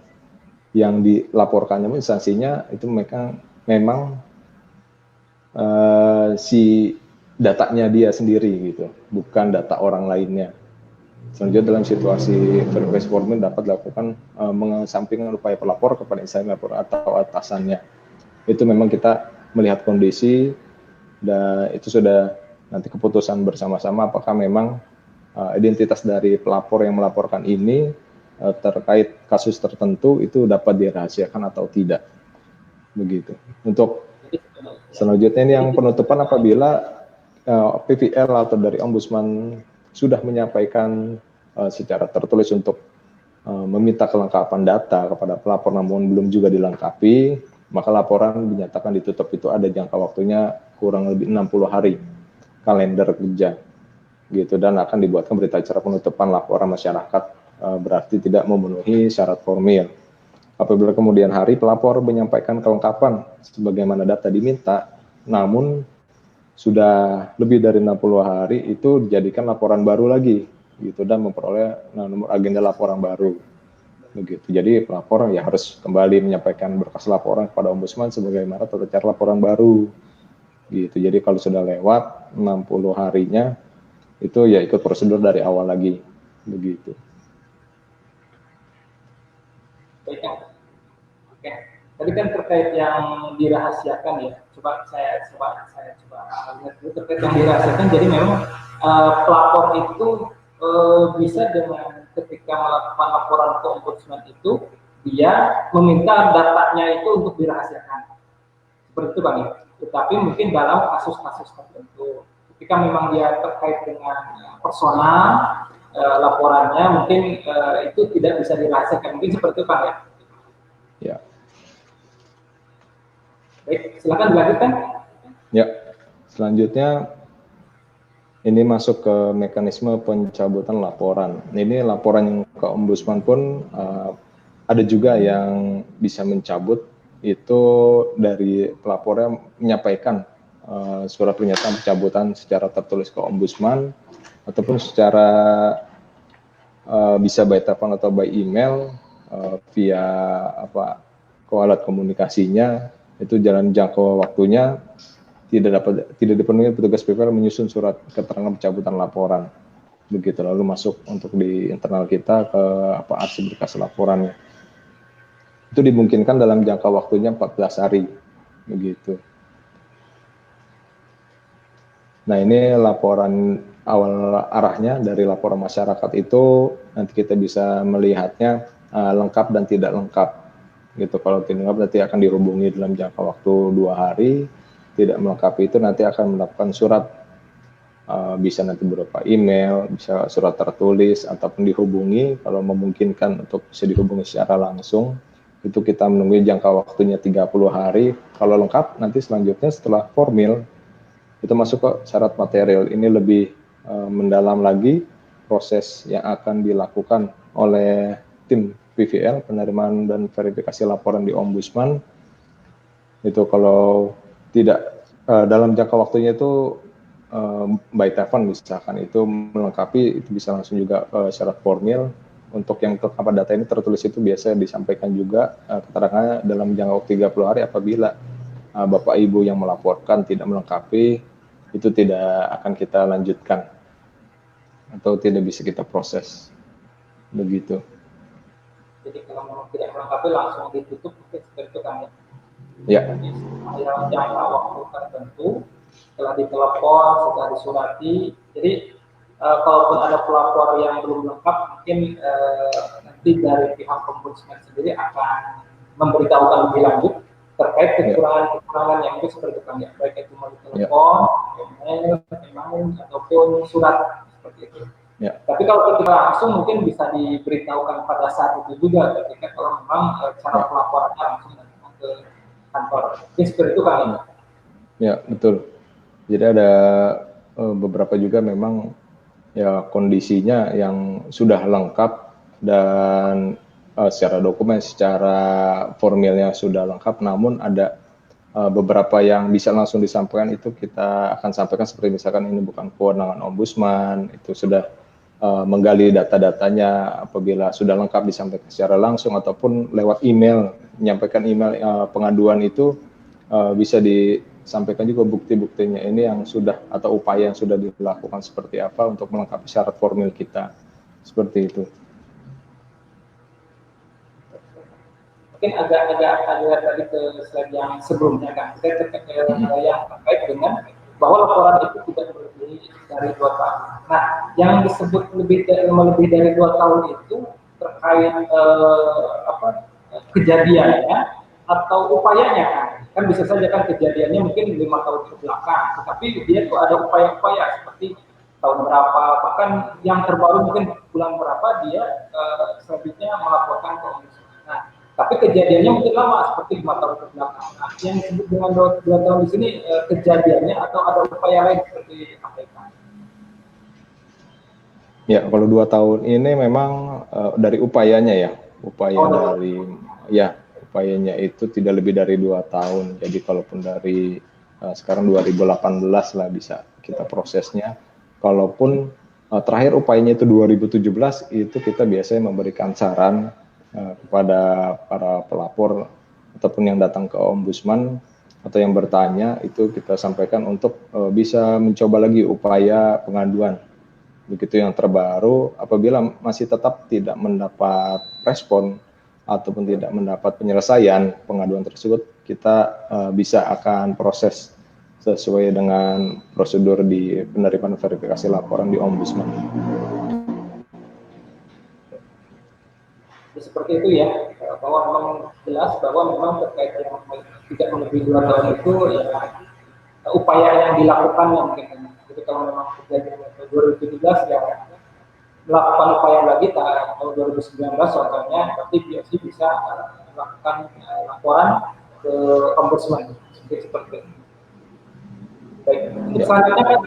yang dilaporkannya instansinya itu mereka memang si datanya dia sendiri gitu, bukan data orang lainnya. Selanjutnya dalam situasi verifikasi formil dapat dilakukan mengesampingkan upaya pelapor kepada instansi lapor atau atasannya. Itu memang kita melihat kondisi dan itu sudah nanti keputusan bersama-sama apakah memang identitas dari pelapor yang melaporkan ini terkait kasus tertentu itu dapat dirahasiakan atau tidak. Begitu. Untuk selanjutnya ini yang penutupan, apabila PVL atau dari ombudsman sudah menyampaikan secara tertulis untuk meminta kelengkapan data kepada pelapor namun belum juga dilengkapi, maka laporan dinyatakan ditutup. Itu ada jangka waktunya kurang lebih 60 hari kalender kerja gitu, dan akan dibuatkan berita acara penutupan laporan masyarakat berarti tidak memenuhi syarat formil. Apabila kemudian hari pelapor menyampaikan kelengkapan sebagaimana data diminta namun sudah lebih dari 60 hari itu dijadikan laporan baru lagi gitu dan memperoleh nomor agenda laporan baru begitu. Jadi pelapor ya harus kembali menyampaikan berkas laporan kepada Ombudsman sebagaimana tata cara laporan baru gitu. Jadi kalau sudah lewat 60 harinya itu ya ikut prosedur dari awal lagi begitu. Baik, oke. Tadi kan terkait yang dirahasiakan ya. Saya coba lihat dulu terkait yang dirahasiakan. Jadi memang pelapor itu bisa dengan ketika melakukan laporan ke Ombudsman itu dia meminta datanya itu untuk dirahasiakan. Seperti itu Bang ya. Tetapi mungkin dalam kasus-kasus tertentu. Ketika memang dia terkait dengan personal laporannya mungkin itu tidak bisa dirahasiakan. Mungkin seperti itu Bang ya. Ya. Baik, silakan dilanjutkan. Ya, selanjutnya ini masuk ke mekanisme pencabutan laporan. Ini laporan yang ke Ombudsman pun ada juga yang bisa mencabut itu dari pelapornya menyampaikan surat pernyataan pencabutan secara tertulis ke Ombudsman ataupun secara bisa by telepon atau by email via alat komunikasinya itu jalan jangka waktunya tidak dipenuhi petugas PPL menyusun surat keterangan pencabutan laporan begitu lalu masuk untuk di internal kita ke arsip berkas laporannya itu dimungkinkan dalam jangka waktunya 14 hari begitu. Nah ini laporan awal arahnya dari laporan masyarakat itu nanti kita bisa melihatnya lengkap dan tidak lengkap gitu. Kalau tidak lengkap nanti akan dihubungi dalam jangka waktu 2 hari, tidak melengkapi itu nanti akan mendapatkan surat bisa nanti berupa email, bisa surat tertulis ataupun dihubungi kalau memungkinkan untuk bisa dihubungi secara langsung. Itu kita menunggu jangka waktunya 30 hari. Kalau lengkap nanti selanjutnya setelah formil itu masuk ke syarat material. Ini lebih mendalam lagi proses yang akan dilakukan oleh tim PVL penerimaan dan verifikasi laporan di Ombudsman. Itu kalau tidak dalam jangka waktunya itu by telepon misalkan itu melengkapi itu bisa langsung juga syarat formil. Untuk yang terdapat data ini tertulis itu biasa disampaikan juga keterangannya dalam jangka waktu 30 hari apabila Bapak Ibu yang melaporkan tidak melengkapi itu tidak akan kita lanjutkan atau tidak bisa kita proses begitu. Jadi kalau memang tidak melengkapi langsung ditutup seperti itu kan ya? Ya. Dalam jangka waktu tertentu setelah ditelepon, setelah disurati. Jadi kalaupun ada pelapor yang belum lengkap, mungkin nanti dari pihak Ombudsman sendiri akan memberitahukan lebih lanjut terkait kekurangan-kekurangan yang itu seperti itu kan ya, baik itu melalui telepon, email, ataupun surat seperti itu. Ya. Tapi kalau kita langsung mungkin bisa diberitahukan pada saat itu juga, ketika kalau memang cara pelaporannya langsung datang ke kantor. Jadi seperti itu kan ya. Ya betul. Jadi ada beberapa juga memang ya kondisinya yang sudah lengkap dan secara dokumen, secara formilnya sudah lengkap, namun ada beberapa yang bisa langsung disampaikan itu kita akan sampaikan seperti misalkan ini bukan kewenangan Ombudsman, itu sudah menggali data-datanya apabila sudah lengkap disampaikan secara langsung ataupun lewat email, menyampaikan email pengaduan itu bisa disampaikan juga bukti-buktinya ini yang sudah atau upaya yang sudah dilakukan seperti apa untuk melengkapi syarat formil kita seperti itu. Mungkin agak tadi ke slide yang sebelumnya kan, saya yang terkait dengan bahwa laporan itu tidak lebih dari 2 tahun. Nah, yang disebut lebih dari 2 tahun itu terkait kejadiannya atau upayanya kan bisa saja kan kejadiannya mungkin 5 tahun ke belakang, tetapi dia tuh ada upaya-upaya seperti tahun berapa, bahkan yang terbaru mungkin bulan berapa dia selanjutnya melaporkan ke Ombudsman. Nah, tapi kejadiannya mungkin lama seperti 5 tahun ke belakang. Nah, yang disebut dengan 2 tahun di sini kejadiannya atau ada upaya lain seperti apa? Ya, kalau 2 tahun ini memang dari upayanya ya, upayanya itu tidak lebih dari 2 tahun. Jadi kalaupun dari sekarang 2018 lah bisa kita prosesnya. Kalaupun terakhir upayanya itu 2017, itu kita biasanya memberikan saran kepada para pelapor ataupun yang datang ke Ombudsman atau yang bertanya, itu kita sampaikan untuk bisa mencoba lagi upaya pengaduan. Begitu yang terbaru, apabila masih tetap tidak mendapat respon ataupun tidak mendapat penyelesaian pengaduan tersebut, kita bisa akan proses sesuai dengan prosedur di penerimaan verifikasi laporan di Ombudsman. Seperti itu ya, bahwa memang jelas bahwa memang terkait yang tidak melebihi 2 tahun itu ya upaya yang dilakukan yang mungkin. Jadi kalau memang kejadian 2017 ya melakukan upaya lagi tahun 2019 contohnya, berarti BSD bisa melakukan laporan ke Ombudsman seperti itu. Baik, selanjutnya kan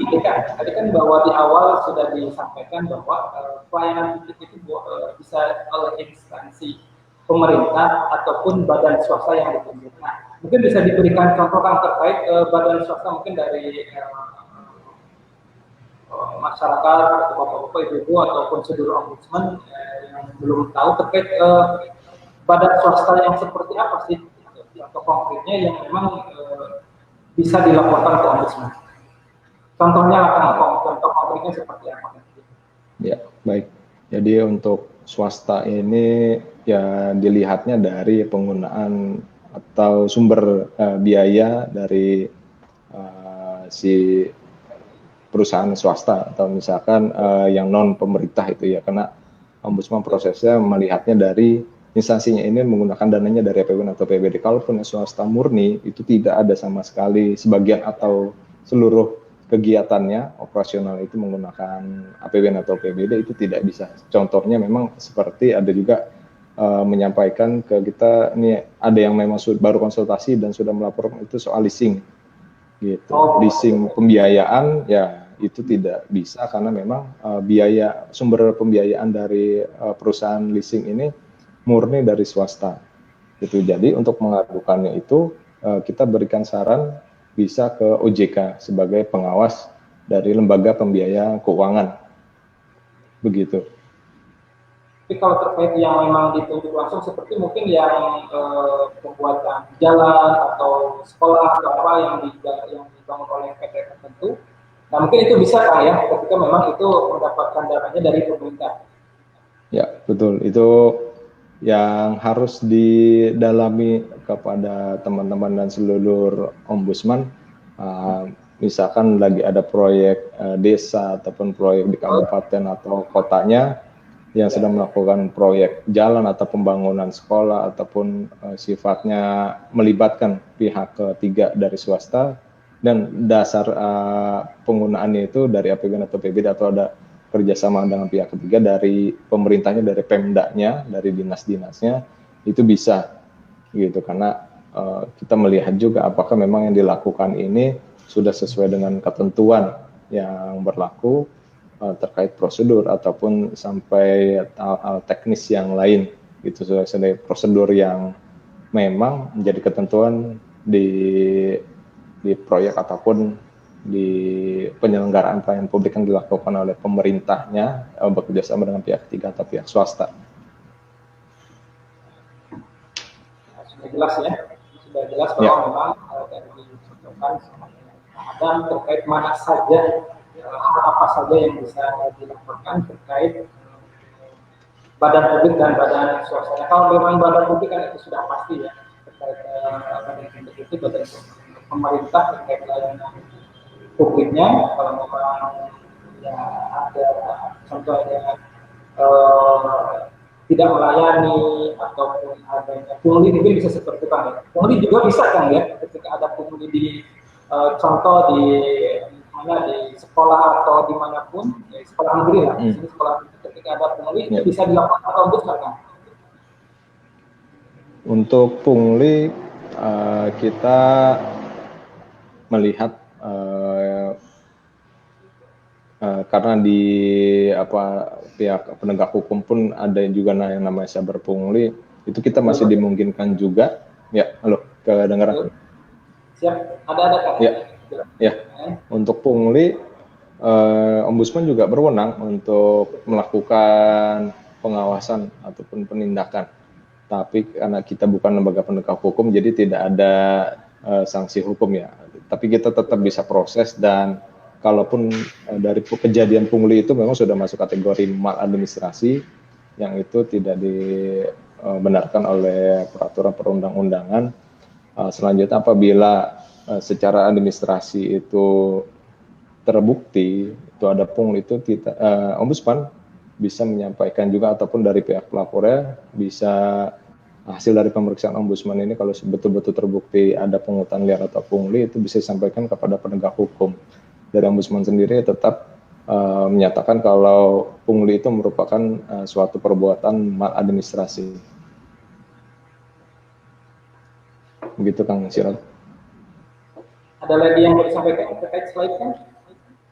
tadi kan bahwa di awal sudah disampaikan bahwa pelayanan publik itu bisa oleh instansi pemerintah ataupun badan swasta yang ditunjuk. Nah, mungkin bisa diberikan contoh kan terkait badan swasta mungkin dari masyarakat atau bapak-bapak, ibu-ibu ataupun saudara Ombudsman yang belum tahu terkait badan swasta yang seperti apa sih atau konkretnya yang memang bisa dilaporkan ke Ombudsman. Contohnya contoh konkretnya seperti apa? Ya, baik. Jadi untuk swasta ini ya dilihatnya dari penggunaan atau sumber biaya dari si perusahaan swasta atau misalkan yang non pemerintah itu ya, karena Ombudsman prosesnya melihatnya dari instansinya ini menggunakan dananya dari APBN atau PBD. Kalaupun swasta murni itu tidak ada sama sekali, sebagian atau seluruh kegiatannya operasional itu menggunakan APBN atau PBD, itu tidak bisa. Contohnya memang seperti ada juga menyampaikan ke kita, ini ada yang memang baru konsultasi dan sudah melaporkan itu soal leasing gitu. Leasing pembiayaan ya itu tidak bisa karena memang biaya sumber pembiayaan dari perusahaan leasing ini murni dari swasta gitu. Jadi untuk mengadukannya itu kita berikan saran bisa ke OJK sebagai pengawas dari lembaga pembiayaan keuangan begitu. Tapi kalau terkait yang memang ditunjuk langsung seperti mungkin yang pembuatan jalan atau sekolah atau apa yang dibangun oleh PT tertentu, nah mungkin itu bisa kan ya ketika memang itu mendapatkan dananya dari pemerintah. Ya betul, itu yang harus didalami kepada teman-teman dan seluruh Ombudsman. Misalkan lagi ada proyek desa ataupun proyek di kabupaten atau kotanya yang sedang melakukan proyek jalan atau pembangunan sekolah ataupun sifatnya melibatkan pihak ketiga dari swasta dan dasar penggunaannya itu dari APBN atau PBD atau ada kerjasama dengan pihak ketiga dari pemerintahnya, dari Pemdanya, dari dinas-dinasnya, itu bisa gitu, karena kita melihat juga apakah memang yang dilakukan ini sudah sesuai dengan ketentuan yang berlaku terkait prosedur ataupun sampai hal teknis yang lain, itu sesuai prosedur yang memang menjadi ketentuan di proyek ataupun di penyelenggaraan pelayanan publik yang dilakukan oleh pemerintahnya bekerjasama dengan pihak ketiga atau pihak swasta. Sudah jelas ya, sudah jelas bahwa memang dari dicontohkan ada terkait mana saja apa saja yang bisa dilakukan terkait badan publik dan badan swasta. Kalau memang badan publik kan itu sudah pasti ya, terkait badan publik itu badan pemerintah terkait layanan publiknya. Kalau memang ya ada contohnya tidak melayani ataupun adanya pungli, mungkin bisa seperti itu kan ya. Pungli juga bisa kan ya, ketika ada pungli di contoh di mana di sekolah atau dimanapun, ya, sekolah negeri lah, sekolah ketika ada pungli itu bisa dilakukan atau Ombudsman kan? Untuk pungli kita melihat karena di pihak penegak hukum pun ada juga yang namanya saber pungli, itu kita masih dimungkinkan juga. Ya, halo, kedengaran? Siap, ada Kak? Ya. Untuk pungli, Ombudsman juga berwenang untuk melakukan pengawasan ataupun penindakan. Tapi karena kita bukan lembaga penegak hukum, jadi tidak ada sanksi hukum ya. Tapi kita tetap bisa proses, dan kalaupun dari kejadian pungli itu memang sudah masuk kategori maladministrasi, yang itu tidak dibenarkan oleh peraturan perundang-undangan. Selanjutnya apabila secara administrasi itu terbukti itu ada pungli, itu Ombudsman bisa menyampaikan juga, ataupun dari pihak pelapornya bisa hasil dari pemeriksaan Ombudsman ini kalau betul-betul terbukti ada pungutan liar atau pungli, itu bisa disampaikan kepada penegak hukum. Dari Ombudsman sendiri tetap menyatakan kalau pungli itu merupakan suatu perbuatan maladministrasi. Begitu Kang Sirot. Ada lagi yang mau disampaikan terkait slide-nya?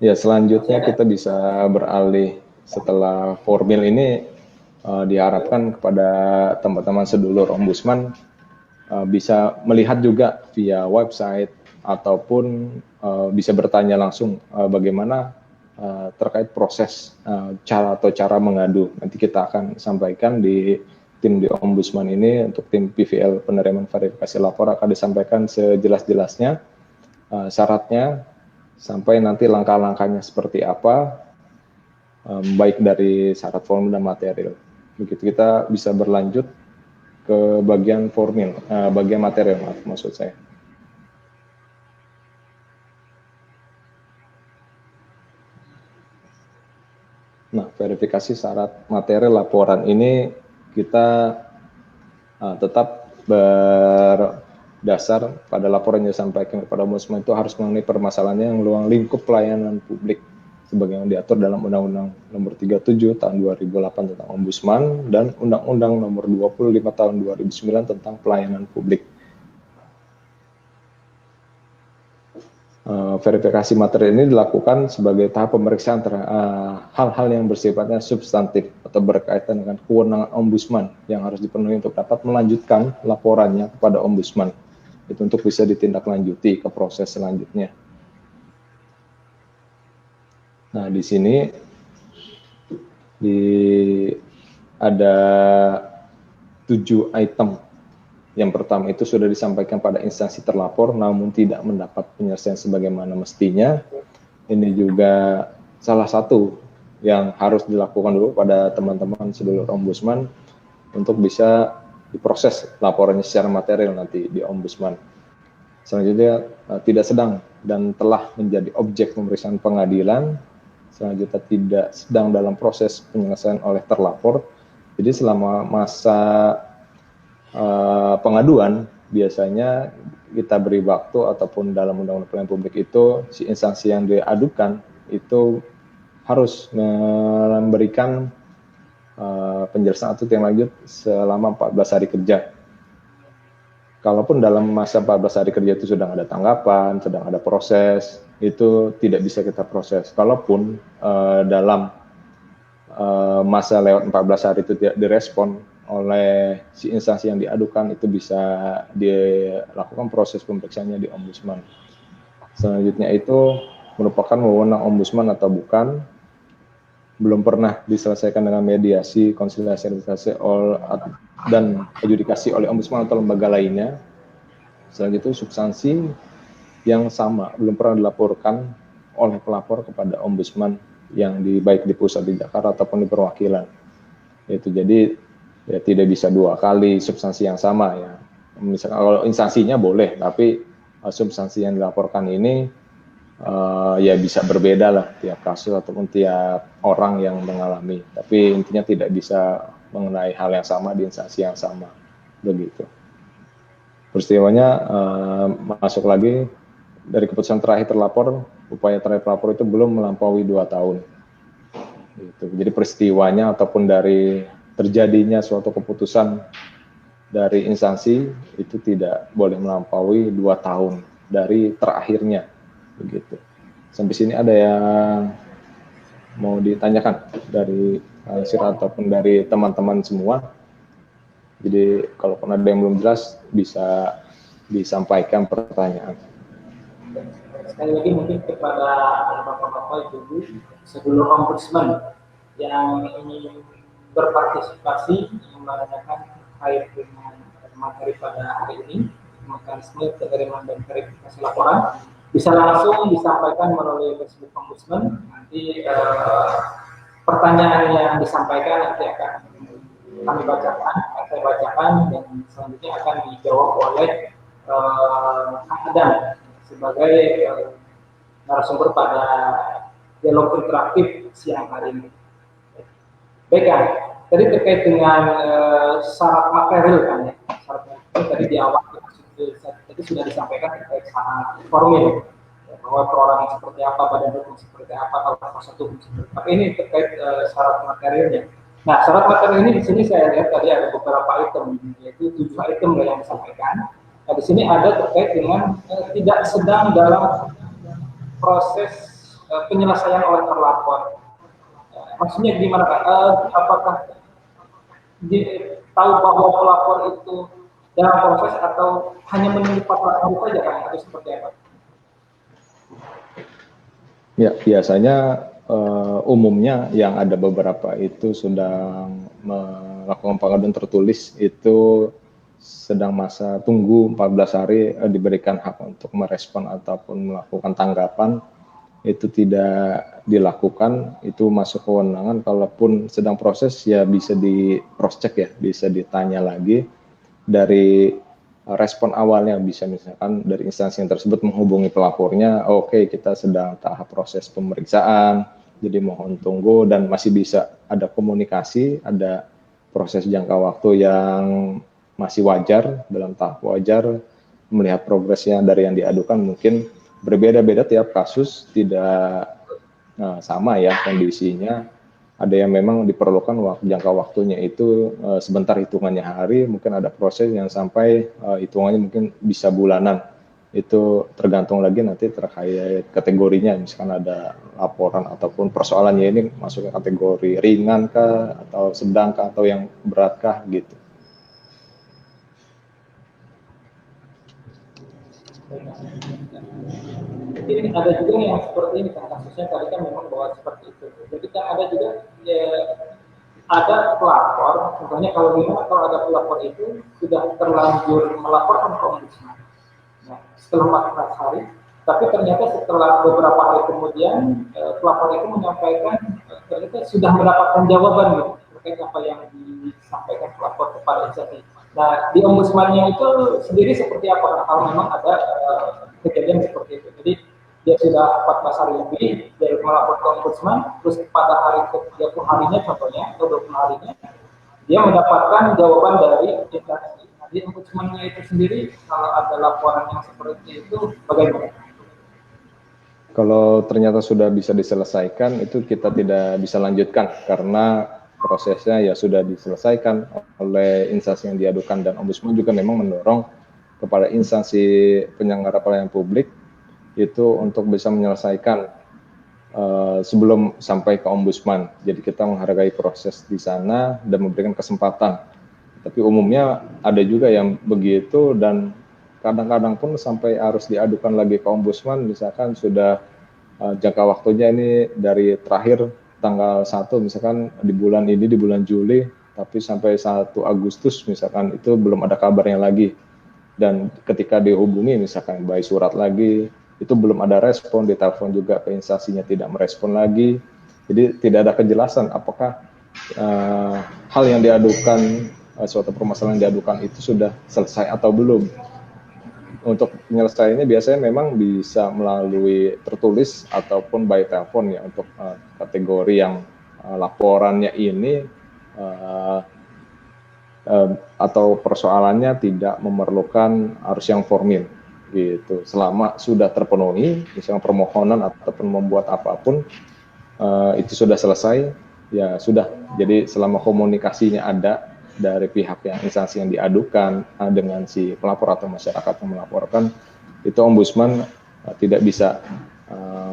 Ya, selanjutnya kita bisa beralih setelah formil ini, diharapkan kepada teman-teman sedulur Ombudsman bisa melihat juga via website ataupun bisa bertanya langsung bagaimana terkait proses cara mengadu. Nanti kita akan sampaikan di tim di Ombudsman ini. Untuk tim PVL penerimaan verifikasi lapor akan disampaikan sejelas-jelasnya syaratnya sampai nanti langkah-langkahnya seperti apa, baik dari syarat formil dan material. Begitu kita bisa berlanjut ke bagian formil, bagian material maksud saya. Nah, verifikasi syarat material laporan ini kita tetap berdasar pada laporan yang disampaikan kepada Ombudsman itu harus mengenai permasalahannya yang luang lingkup pelayanan publik sebagaimana diatur dalam Undang-Undang Nomor 37 Tahun 2008 tentang Ombudsman dan Undang-Undang Nomor 25 Tahun 2009 tentang pelayanan publik. Verifikasi materi ini dilakukan sebagai tahap pemeriksaan hal-hal yang bersifatnya substantif atau berkaitan dengan kewenangan Ombudsman yang harus dipenuhi untuk dapat melanjutkan laporannya kepada Ombudsman. Itu untuk bisa ditindaklanjuti ke proses selanjutnya. Nah, di sini ada 7 item. Yang pertama itu sudah disampaikan pada instansi terlapor namun tidak mendapat penyelesaian sebagaimana mestinya. Ini juga salah satu yang harus dilakukan dulu pada teman-teman sedulur Ombudsman untuk bisa diproses laporannya secara material nanti di Ombudsman. Selanjutnya tidak sedang dan telah menjadi objek pemeriksaan pengadilan. Selanjutnya tidak sedang dalam proses penyelesaian oleh terlapor. Jadi selama masa pengaduan biasanya kita beri waktu, ataupun dalam Undang-Undang Pelayanan Publik itu si instansi yang diadukan itu harus memberikan penjelasan atau tindak lanjut selama 14 hari kerja. Kalaupun dalam masa 14 hari kerja itu sedang ada tanggapan, sedang ada proses, itu tidak bisa kita proses. Kalaupun dalam masa lewat 14 hari itu tidak direspon oleh si instansi yang diadukan, itu bisa dilakukan proses pemeriksaannya di Ombudsman. Selanjutnya itu merupakan wewenang Ombudsman atau bukan, belum pernah diselesaikan dengan mediasi, konsiliasi, arbitration dan adjudikasi oleh Ombudsman atau lembaga lainnya. Selanjutnya substansi yang sama belum pernah dilaporkan oleh pelapor kepada Ombudsman yang baik di pusat di Jakarta ataupun di perwakilan. Itu jadi ya tidak bisa 2 kali substansi yang sama ya. Misalkan kalau instansinya boleh, tapi substansi yang dilaporkan ini ya bisa berbeda lah tiap kasus ataupun tiap orang yang mengalami. Tapi intinya tidak bisa mengenai hal yang sama di instansi yang sama, begitu. Peristiwanya masuk lagi dari keputusan terakhir terlapor, upaya terakhir pelapor itu belum melampaui 2 tahun. Gitu. Jadi peristiwanya ataupun dari terjadinya suatu keputusan dari instansi itu tidak boleh melampaui 2 tahun dari terakhirnya, begitu. Sampai sini ada yang mau ditanyakan dari Sirot ataupun dari teman-teman semua? Jadi kalaupun ada yang belum jelas bisa disampaikan pertanyaan. Sekali lagi mungkin kepada bapak-bapak, ibu-ibu, seluruh ombudsman yang ingin berpartisipasi menanyakan terkait dengan materi pada hari ini, mekanisme penerimaan dan verifikasi laporan, bisa langsung disampaikan melalui Facebook Ombudsman. Nanti pertanyaan yang disampaikan nanti akan kami bacakan, saya bacakan, dan selanjutnya akan dijawab oleh Kang Adam sebagai narasumber pada dialog interaktif siang hari ini. Baik kan, tadi terkait dengan syarat material kan ya, syarat material tadi di awal tadi sudah disampaikan terkait syarat formil, ya, bahwa perorangan seperti apa, badan hukum seperti apa, kalau satu hukum seperti apa. Ini terkait syarat materialnya. Nah, syarat material ini di sini saya lihat tadi ada beberapa item, yaitu 7 item yang disampaikan. Nah, di sini ada terkait dengan tidak sedang dalam proses penyelesaian oleh terlapor. Maksudnya gimana Kak? Apakah tahu bahwa pelapor itu dalam proses atau hanya menunggu 14 hari saja Kak? Atau seperti apa? Ya, biasanya umumnya yang ada beberapa itu sedang melakukan pengaduan tertulis itu sedang masa tunggu 14 hari diberikan hak untuk merespon ataupun melakukan tanggapan. Itu tidak dilakukan, itu masuk kewenangan. Kalaupun sedang proses ya bisa di cross check ya, bisa ditanya lagi dari respon awalnya, bisa misalkan dari instansi yang tersebut menghubungi pelapornya, oke, kita sedang tahap proses pemeriksaan, jadi mohon tunggu, dan masih bisa ada komunikasi, ada proses jangka waktu yang masih wajar, dalam tahap wajar, melihat progresnya dari yang diadukan. Mungkin berbeda-beda tiap kasus, tidak sama ya kondisinya. Ada yang memang diperlukan jangka waktunya itu sebentar, hitungannya hari, mungkin ada proses yang sampai hitungannya mungkin bisa bulanan. Itu tergantung lagi nanti terkait kategorinya, misalkan ada laporan ataupun persoalannya ini masuk ke kategori ringan kah, atau sedang kah, atau yang berat kah gitu. Jadi ada juga yang seperti ini kan, kasusnya tadi kan memang bahwa seperti itu. Jadi kan ada juga ya, ada pelapor, contohnya kalau ada pelapor itu sudah terlanjur melaporkan ke ombudsman. Nah, setelah 14 hari, tapi ternyata setelah beberapa hari kemudian pelapor itu menyampaikan ternyata sudah mendapatkan jawaban gitu terkait apa yang disampaikan pelapor kepada instansi. Nah, di ombudsmannya itu sendiri seperti apa kalau memang ada kejadian seperti itu. Jadi dia sudah 14 hari lebih dari melapor ke ombudsman, terus pada hari ke-30 harinya contohnya atau 20 harinya dia mendapatkan jawaban dari instansi. Nah, di ombudsmannya itu sendiri kalau ada laporan yang seperti itu bagaimana? Kalau ternyata sudah bisa diselesaikan, itu kita tidak bisa lanjutkan karena prosesnya ya sudah diselesaikan oleh instansi yang diadukan, dan ombudsman juga memang mendorong kepada instansi penyelenggara pelayanan publik itu untuk bisa menyelesaikan sebelum sampai ke ombudsman. Jadi kita menghargai proses di sana dan memberikan kesempatan. Tapi umumnya ada juga yang begitu, dan kadang-kadang pun sampai harus diadukan lagi ke ombudsman, misalkan sudah jangka waktunya ini dari terakhir tanggal 1 misalkan di bulan ini, di bulan Juli, tapi sampai 1 Agustus misalkan itu belum ada kabarnya lagi. Dan ketika dihubungi misalkan by surat lagi, itu belum ada respon, ditelepon juga ke instansinya tidak merespon lagi. Jadi tidak ada kejelasan apakah hal yang diadukan, suatu permasalahan yang diadukan itu sudah selesai atau belum. Untuk penyelesaiannya biasanya memang bisa melalui tertulis ataupun by telepon ya, untuk kategori yang laporannya ini atau persoalannya tidak memerlukan harus yang formil gitu. Selama sudah terpenuhi, misalnya permohonan ataupun membuat apapun itu sudah selesai, ya sudah. Jadi selama komunikasinya ada dari pihak yang instansi yang diadukan dengan si pelapor atau masyarakat yang melaporkan, itu ombudsman tidak bisa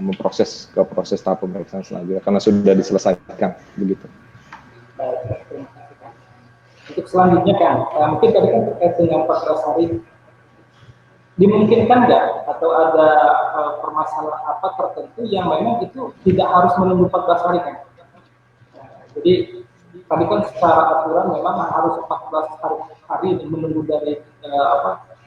memproses ke proses tahap pemeriksaan selanjutnya karena sudah diselesaikan begitu. Untuk selanjutnya kan, mungkin tadi kan terkait dengan 14 hari dimungkinkan nggak atau ada permasalahan apa tertentu yang memang itu tidak harus menunggu 14 hari kan? Jadi tadi kan secara aturan memang harus 14 hari menunggu dari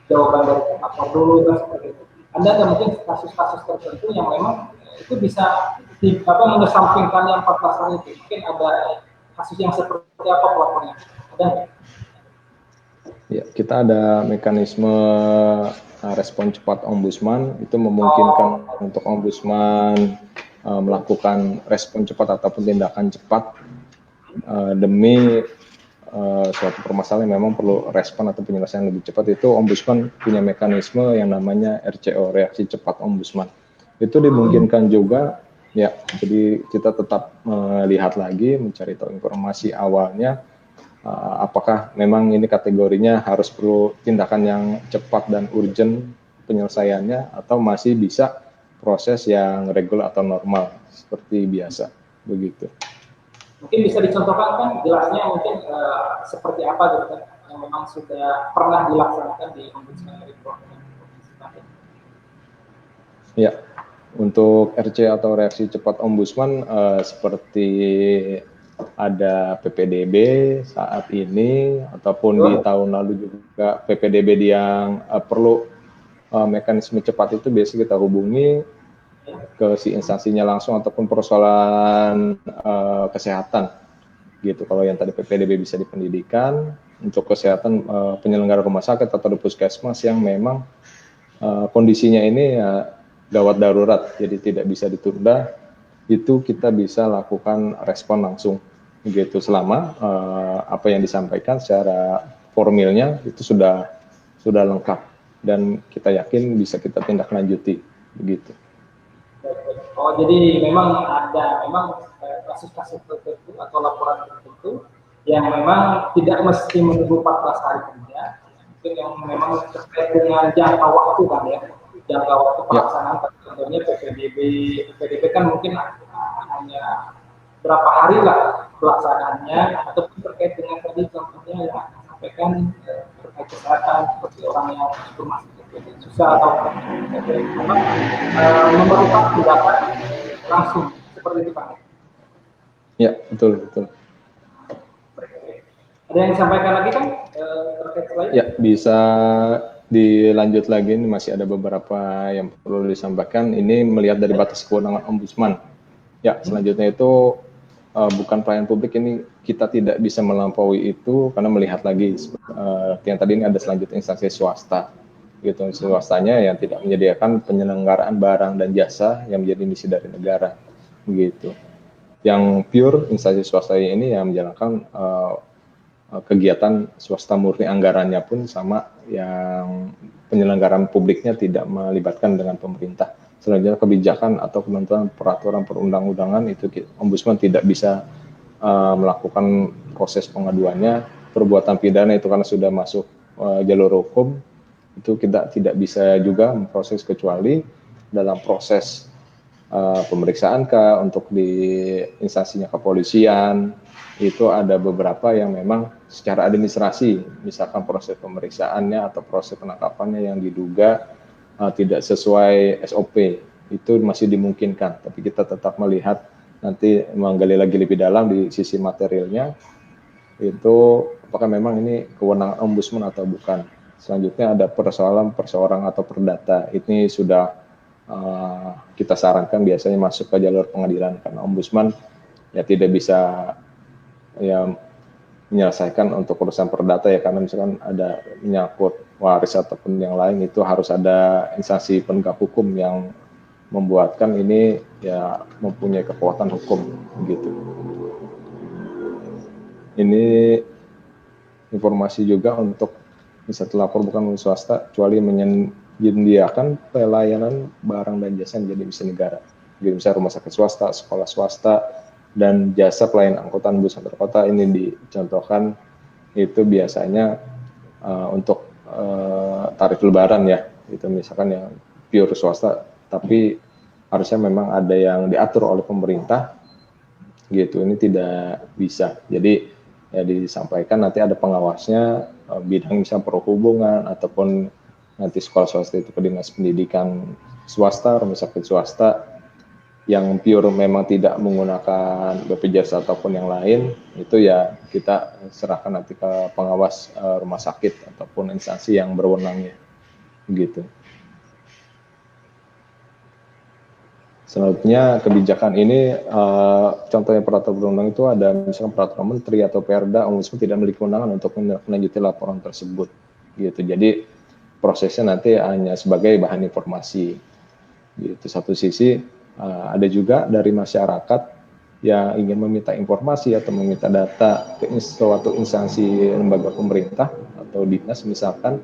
jawaban dari lapor dulu dan seperti itu. Anda ada mungkin kasus-kasus tertentu yang memang itu bisa mengesampingkan yang 14 hari itu. Mungkin ada kasus yang seperti apa pelapornya? Ada nggak? Ya, kita ada mekanisme respon cepat ombudsman, itu memungkinkan untuk ombudsman melakukan respon cepat ataupun tindakan cepat demi suatu permasalahan yang memang perlu respon atau penyelesaian lebih cepat. Itu ombudsman punya mekanisme yang namanya RCO, reaksi cepat ombudsman. Itu dimungkinkan juga, ya, jadi kita tetap melihat lagi, mencari tahu informasi awalnya, apakah memang ini kategorinya harus perlu tindakan yang cepat dan urgent penyelesaiannya, atau masih bisa proses yang reguler atau normal seperti biasa, begitu. Mungkin bisa dicontohkan kan jelasnya mungkin seperti apa gitu kan yang memang sudah pernah dilaksanakan di ombudsman dari Provinsi Banten. Ya, untuk RC atau reaksi cepat ombudsman seperti ada PPDB saat ini ataupun di tahun lalu juga PPDB yang perlu mekanisme cepat, itu biasa kita hubungi ke si instansinya langsung ataupun persoalan kesehatan gitu. Kalau yang tadi PPDB bisa di pendidikan, untuk kesehatan penyelenggara rumah sakit atau di puskesmas yang memang kondisinya ini gawat darurat, jadi tidak bisa ditunda, itu kita bisa lakukan respon langsung gitu, selama apa yang disampaikan secara formilnya itu sudah lengkap dan kita yakin bisa kita tindak lanjuti begitu. Oh, jadi memang ada kasus-kasus tertentu atau laporan tertentu yang memang tidak mesti menunggu 14 hari kerja, mungkin yang memang terkait dengan jangka waktu kan ya, jangka waktu pelaksanaan. Contohnya PPDB kan mungkin hanya berapa hari lah pelaksanaannya, ataupun terkait dengan tadi contohnya yang sampaikan terkait kesehatan seperti orang yang masih susah atau memerlukan tindakan langsung seperti itu Pak. Ya, betul. Ada yang disampaikan lagi kan terkait lain? Ya, bisa dilanjut lagi, ini masih ada beberapa yang perlu disampaikan. Ini melihat dari batas kewenangan ombudsman. Ya, selanjutnya itu bukan pelayanan publik, ini kita tidak bisa melampaui itu karena melihat lagi yang tadi ini ada selanjutnya instansi swasta. Gitu, swastanya yang tidak menyediakan penyelenggaraan barang dan jasa yang menjadi misi dari negara, begitu. Yang pure instansi swasta ini yang menjalankan kegiatan swasta murni, anggarannya pun sama, yang penyelenggaraan publiknya tidak melibatkan dengan pemerintah. Selanjutnya kebijakan atau ketentuan peraturan perundang-undangan itu ombudsman tidak bisa melakukan proses pengaduannya. Perbuatan pidana itu karena sudah masuk jalur hukum, itu kita tidak bisa juga memproses kecuali dalam proses pemeriksaan untuk di instansinya kepolisian. Itu ada beberapa yang memang secara administrasi, misalkan proses pemeriksaannya atau proses penangkapannya yang diduga tidak sesuai SOP, itu masih dimungkinkan, tapi kita tetap melihat nanti menggali lagi lebih dalam di sisi materialnya itu apakah memang ini kewenangan ombudsman atau bukan. Selanjutnya ada persoalan perseorang atau perdata, ini sudah kita sarankan biasanya masuk ke jalur pengadilan karena ombudsman ya tidak bisa ya menyelesaikan untuk urusan perdata ya, karena misalkan ada menyangkut waris ataupun yang lain, itu harus ada instansi penegak hukum yang membuatkan ini ya mempunyai kekuatan hukum gitu. Ini informasi juga untuk bisa terlapor bukan swasta kecuali menyediakan pelayanan barang dan jasa yang menjadi misi negara. Jadi misalnya rumah sakit swasta, sekolah swasta, dan jasa pelayanan angkutan bus antar kota ini dicontohkan. Itu biasanya untuk tarif lebaran ya, itu misalkan yang pure swasta, tapi harusnya memang ada yang diatur oleh pemerintah gitu, ini tidak bisa. Jadi ya disampaikan nanti ada pengawasnya, bidang misalnya perhubungan ataupun nanti sekolah swasta itu ke dinas pendidikan swasta, rumah sakit swasta yang pure memang tidak menggunakan BPJS ataupun yang lain, itu ya kita serahkan nanti ke pengawas rumah sakit ataupun instansi yang berwenangnya, gitu. Selanjutnya kebijakan ini, contohnya peraturan perundang itu ada misalkan peraturan menteri atau Perda, Ombudsman tidak memiliki kewenangan untuk menindaklanjuti laporan tersebut, gitu. Jadi prosesnya nanti hanya sebagai bahan informasi, gitu. Satu sisi ada juga dari masyarakat yang ingin meminta informasi atau meminta data ke suatu instansi lembaga pemerintah atau dinas misalkan,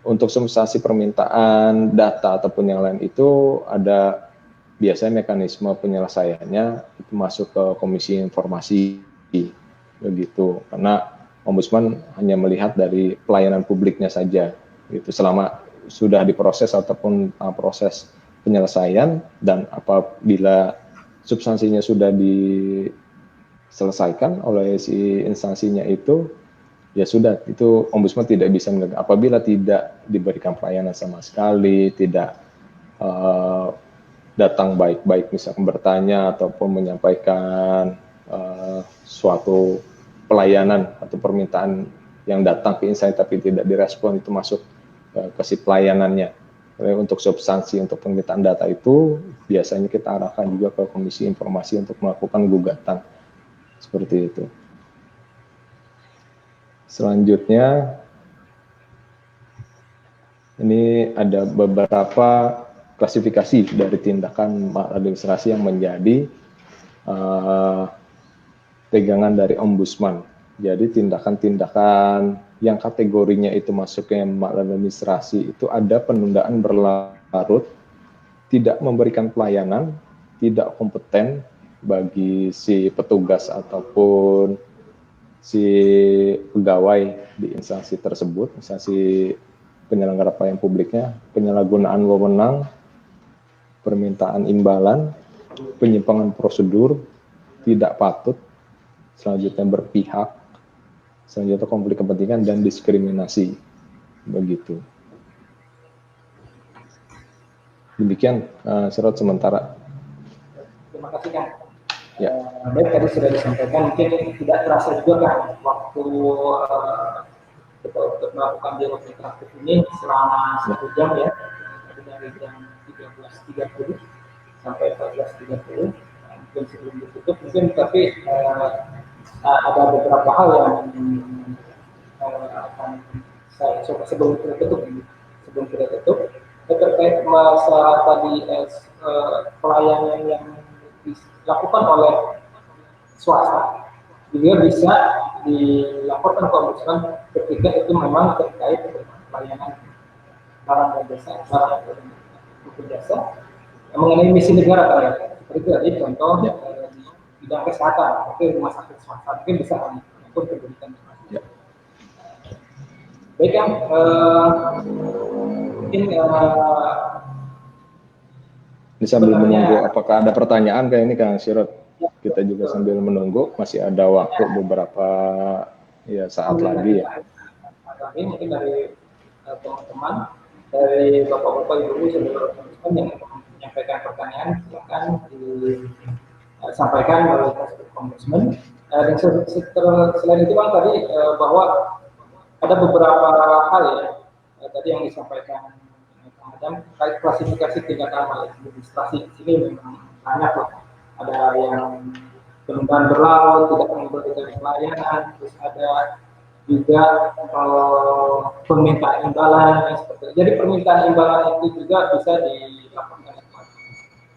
untuk substansi permintaan data ataupun yang lain itu ada biasanya mekanisme penyelesaiannya itu masuk ke Komisi Informasi, begitu. Karena Ombudsman hanya melihat dari pelayanan publiknya saja, gitu. Selama sudah diproses ataupun proses penyelesaian dan apabila substansinya sudah diselesaikan oleh si instansinya itu, ya sudah, itu Ombudsman tidak bisa menegak. Apabila tidak diberikan pelayanan sama sekali, tidak datang baik-baik misalkan bertanya ataupun menyampaikan suatu pelayanan atau permintaan yang datang ke instansi tapi tidak direspon, itu masuk ke si pelayanannya. Untuk substansi untuk permintaan data itu biasanya kita arahkan juga ke Komisi Informasi untuk melakukan gugatan, seperti itu. Selanjutnya, ini ada beberapa klasifikasi dari tindakan maladministrasi yang menjadi pegangan dari Ombudsman. Jadi tindakan-tindakan yang kategorinya itu masuknya maladministrasi itu ada penundaan berlarut, tidak memberikan pelayanan, tidak kompeten bagi si petugas ataupun si pegawai di instansi tersebut, instansi penyelenggara pelayanan publiknya, penyalahgunaan wewenang, permintaan imbalan, penyimpangan prosedur, tidak patut, selanjutnya berpihak, selanjutnya konflik kepentingan dan diskriminasi, begitu. Demikian surat sementara. Terima kasih Kang. Ya. Baik, tadi sudah disampaikan, mungkin tidak terasa juga kan waktu kita untuk melakukan dialog interaktif ini selama 1 jam ya, dari jam 13.30 sampai 14.30. Mungkin sebelum ditutup, mungkin tapi ada beberapa hal yang akan saya coba sebelum kita tutup, terkait masalah tadi pelayanan yang dilakukan oleh swasta juga bisa dilaporkan ke Ombudsman ketika itu memang terkait dengan pelayanan barang dan jasa mengenai misi negara kan ya. Seperti tadi contoh di bidang kesehatan, oke, rumah sakit swasta mungkin bisa ataupun pendidikan. Ya. Baik Kang, mungkin ini sambil menunggu apakah ada pertanyaan kayak ini Kang Sirot. Kita juga sambil menunggu, masih ada waktu beberapa ya saat lagi ya. Mungkin dari teman-teman, dari bapak-bapak ibu saudara yang menyampaikan pertanyaan, silakan disampaikan oleh Ombudsman. Dan selain itu Bang tadi bahwa ada beberapa hal ya tadi yang disampaikan Adam terkait klasifikasi tindakan maladministrasi di sini memang banyak lah. Ada yang penundaan berlarut, tidak memberikan pelayanan, terus ada juga permintaan imbalan seperti itu. Jadi permintaan imbalan itu juga bisa dilakukan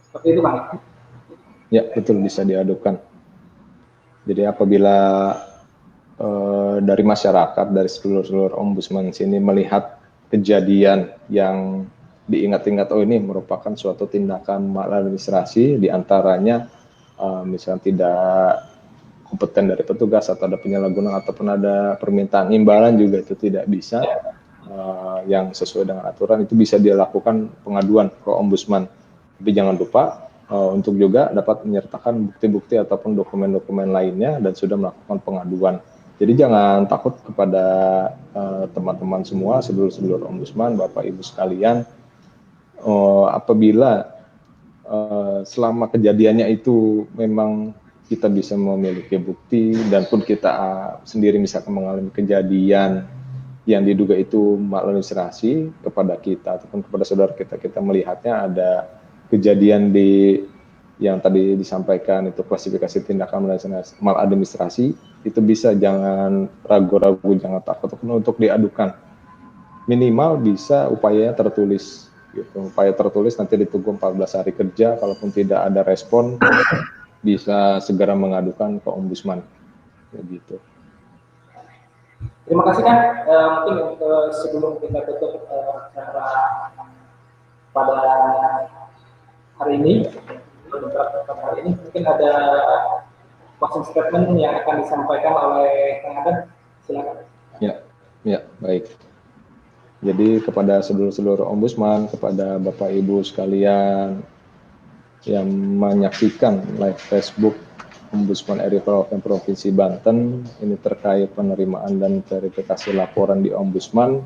seperti itu Bang. Ya betul, bisa diadukan. Jadi apabila dari masyarakat, dari seluruh Ombudsman sini melihat kejadian yang diingat-ingat, oh ini merupakan suatu tindakan maladministrasi, diantaranya misalnya tidak kompeten dari petugas atau ada penyalahgunaan ataupun ada permintaan imbalan juga itu tidak bisa yang sesuai dengan aturan, itu bisa dilakukan pengaduan ke Ombudsman. Tapi jangan lupa untuk juga dapat menyertakan bukti-bukti ataupun dokumen-dokumen lainnya dan sudah melakukan pengaduan. Jadi jangan takut kepada teman-teman semua, sedulur-sedulur Ombudsman, Bapak Ibu sekalian, apabila selama kejadiannya itu memang kita bisa memiliki bukti dan pun kita sendiri misalkan mengalami kejadian yang diduga itu maladministrasi kepada kita ataupun kepada saudara kita melihatnya ada kejadian yang tadi disampaikan itu klasifikasi tindakan maladministrasi, itu bisa, jangan ragu-ragu, jangan takut untuk diadukan. Minimal bisa upayanya tertulis gitu. Upaya tertulis nanti ditunggu 14 hari kerja, kalaupun tidak ada respon bisa segera mengadukan ke Ombudsman begitu. Terima kasih kan. Mungkin sebelum kita tutup acara pada hari ini, mungkin ada closing statement yang akan disampaikan oleh Kang Adam. Silakan. Ya, baik. Jadi kepada seluruh Ombudsman, kepada Bapak Ibu sekalian yang menyaksikan live Facebook Ombudsman RI Provinsi Banten, ini terkait penerimaan dan verifikasi laporan di Ombudsman,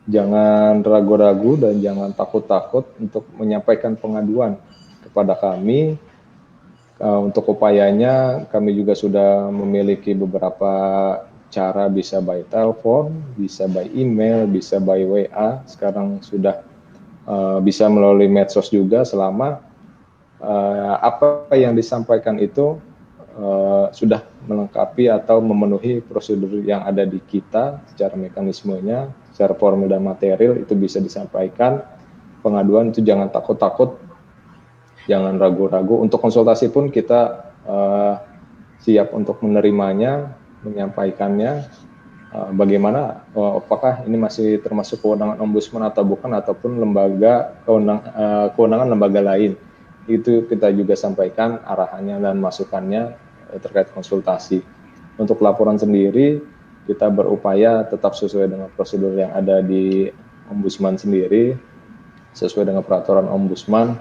jangan ragu-ragu dan jangan takut-takut untuk menyampaikan pengaduan kepada kami. Untuk upayanya kami juga sudah memiliki beberapa cara, bisa by telepon, bisa by email, bisa by WA, sekarang sudah bisa melalui medsos juga, selama apa yang disampaikan itu sudah melengkapi atau memenuhi prosedur yang ada di kita secara mekanismenya, secara formil dan material, itu bisa disampaikan. Pengaduan itu jangan takut-takut, jangan ragu-ragu. Untuk konsultasi pun kita siap untuk menerimanya, menyampaikannya, bagaimana, apakah ini masih termasuk kewenangan Ombudsman atau bukan, ataupun kewenangan lembaga lain. Itu kita juga sampaikan arahannya dan masukannya terkait konsultasi. Untuk laporan sendiri, kita berupaya tetap sesuai dengan prosedur yang ada di Ombudsman sendiri, sesuai dengan peraturan Ombudsman.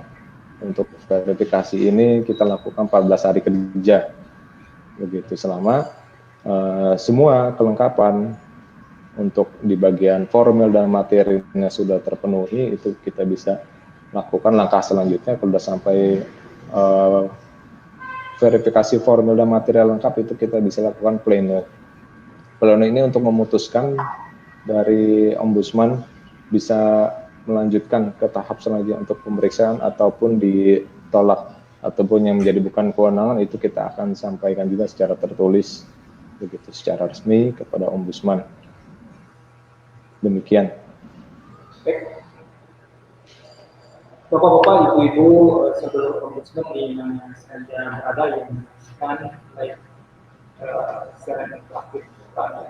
Untuk verifikasi ini kita lakukan 14 hari kerja, begitu, selama semua kelengkapan untuk di bagian formil dan materinya sudah terpenuhi, itu kita bisa lakukan langkah selanjutnya. Kalau sudah sampai verifikasi formil dan material lengkap, itu kita bisa lakukan pleno. Pleno ini untuk memutuskan dari Ombudsman bisa melanjutkan ke tahap selanjutnya untuk pemeriksaan ataupun ditolak, ataupun yang menjadi bukan kewenangan, itu kita akan sampaikan juga secara tertulis, begitu, secara resmi kepada Ombudsman. Demikian. Bapak-bapak, ibu-ibu, seluruh Ombudsman di mana saja berada yang menyaksikan live secara interaktif pada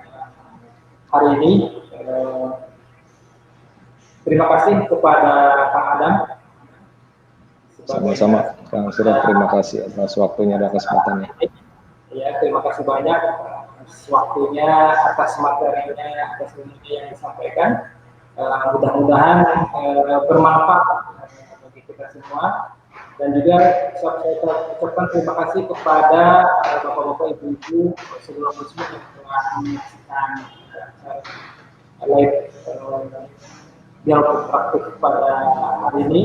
hari ini, terima kasih kepada Kang Adam. Sama-sama, Kang Surah, terima kasih atas waktunya dan kesempatannya. Ya, terima kasih banyak atas waktunya, atas materinya, atas ilmunya yang disampaikan. Mudah-mudahan bermanfaat bagi kita semua. Dan juga saya ucapkan terima kasih kepada bapak-bapak, ibu-ibu, seluruh Ombudsman yang telah menyaksikan live dialog interaktif pada hari ini.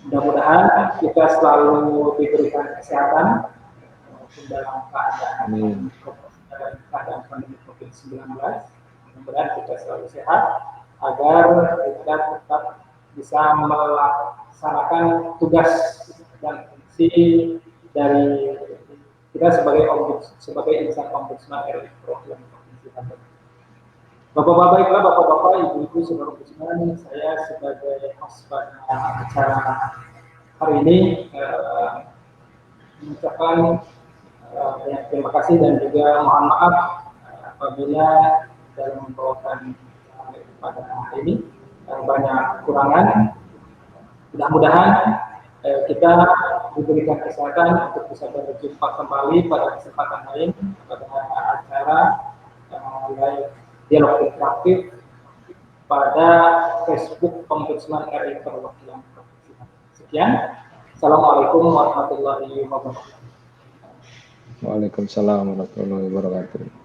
Mudah-mudahan kita selalu diberikan kesehatan dalam keadaan pandemi COVID-19. Mudah-mudahan kita selalu sehat agar kita tetap bisa melaksanakan tugas dan fungsi dari kita sebagai insan Ombudsman RI Provinsi Banten. Bapak-bapak, ibu-ibu, seluruh Ombudsman, saya sebagai host pada acara hari ini mengucapkan terima kasih dan juga mohon maaf apabila dalam membawakan pada hari ini banyak kekurangan. Mudah-mudahan kita diberikan kesempatan untuk bisa berjumpa kembali pada kesempatan lain pada acara live dialog interaktif pada Facebook Ombudsman RI Perwakilan Provinsi. Sekian. Assalamualaikum warahmatullahi wabarakatuh. Waalaikumsalam warahmatullahi wabarakatuh.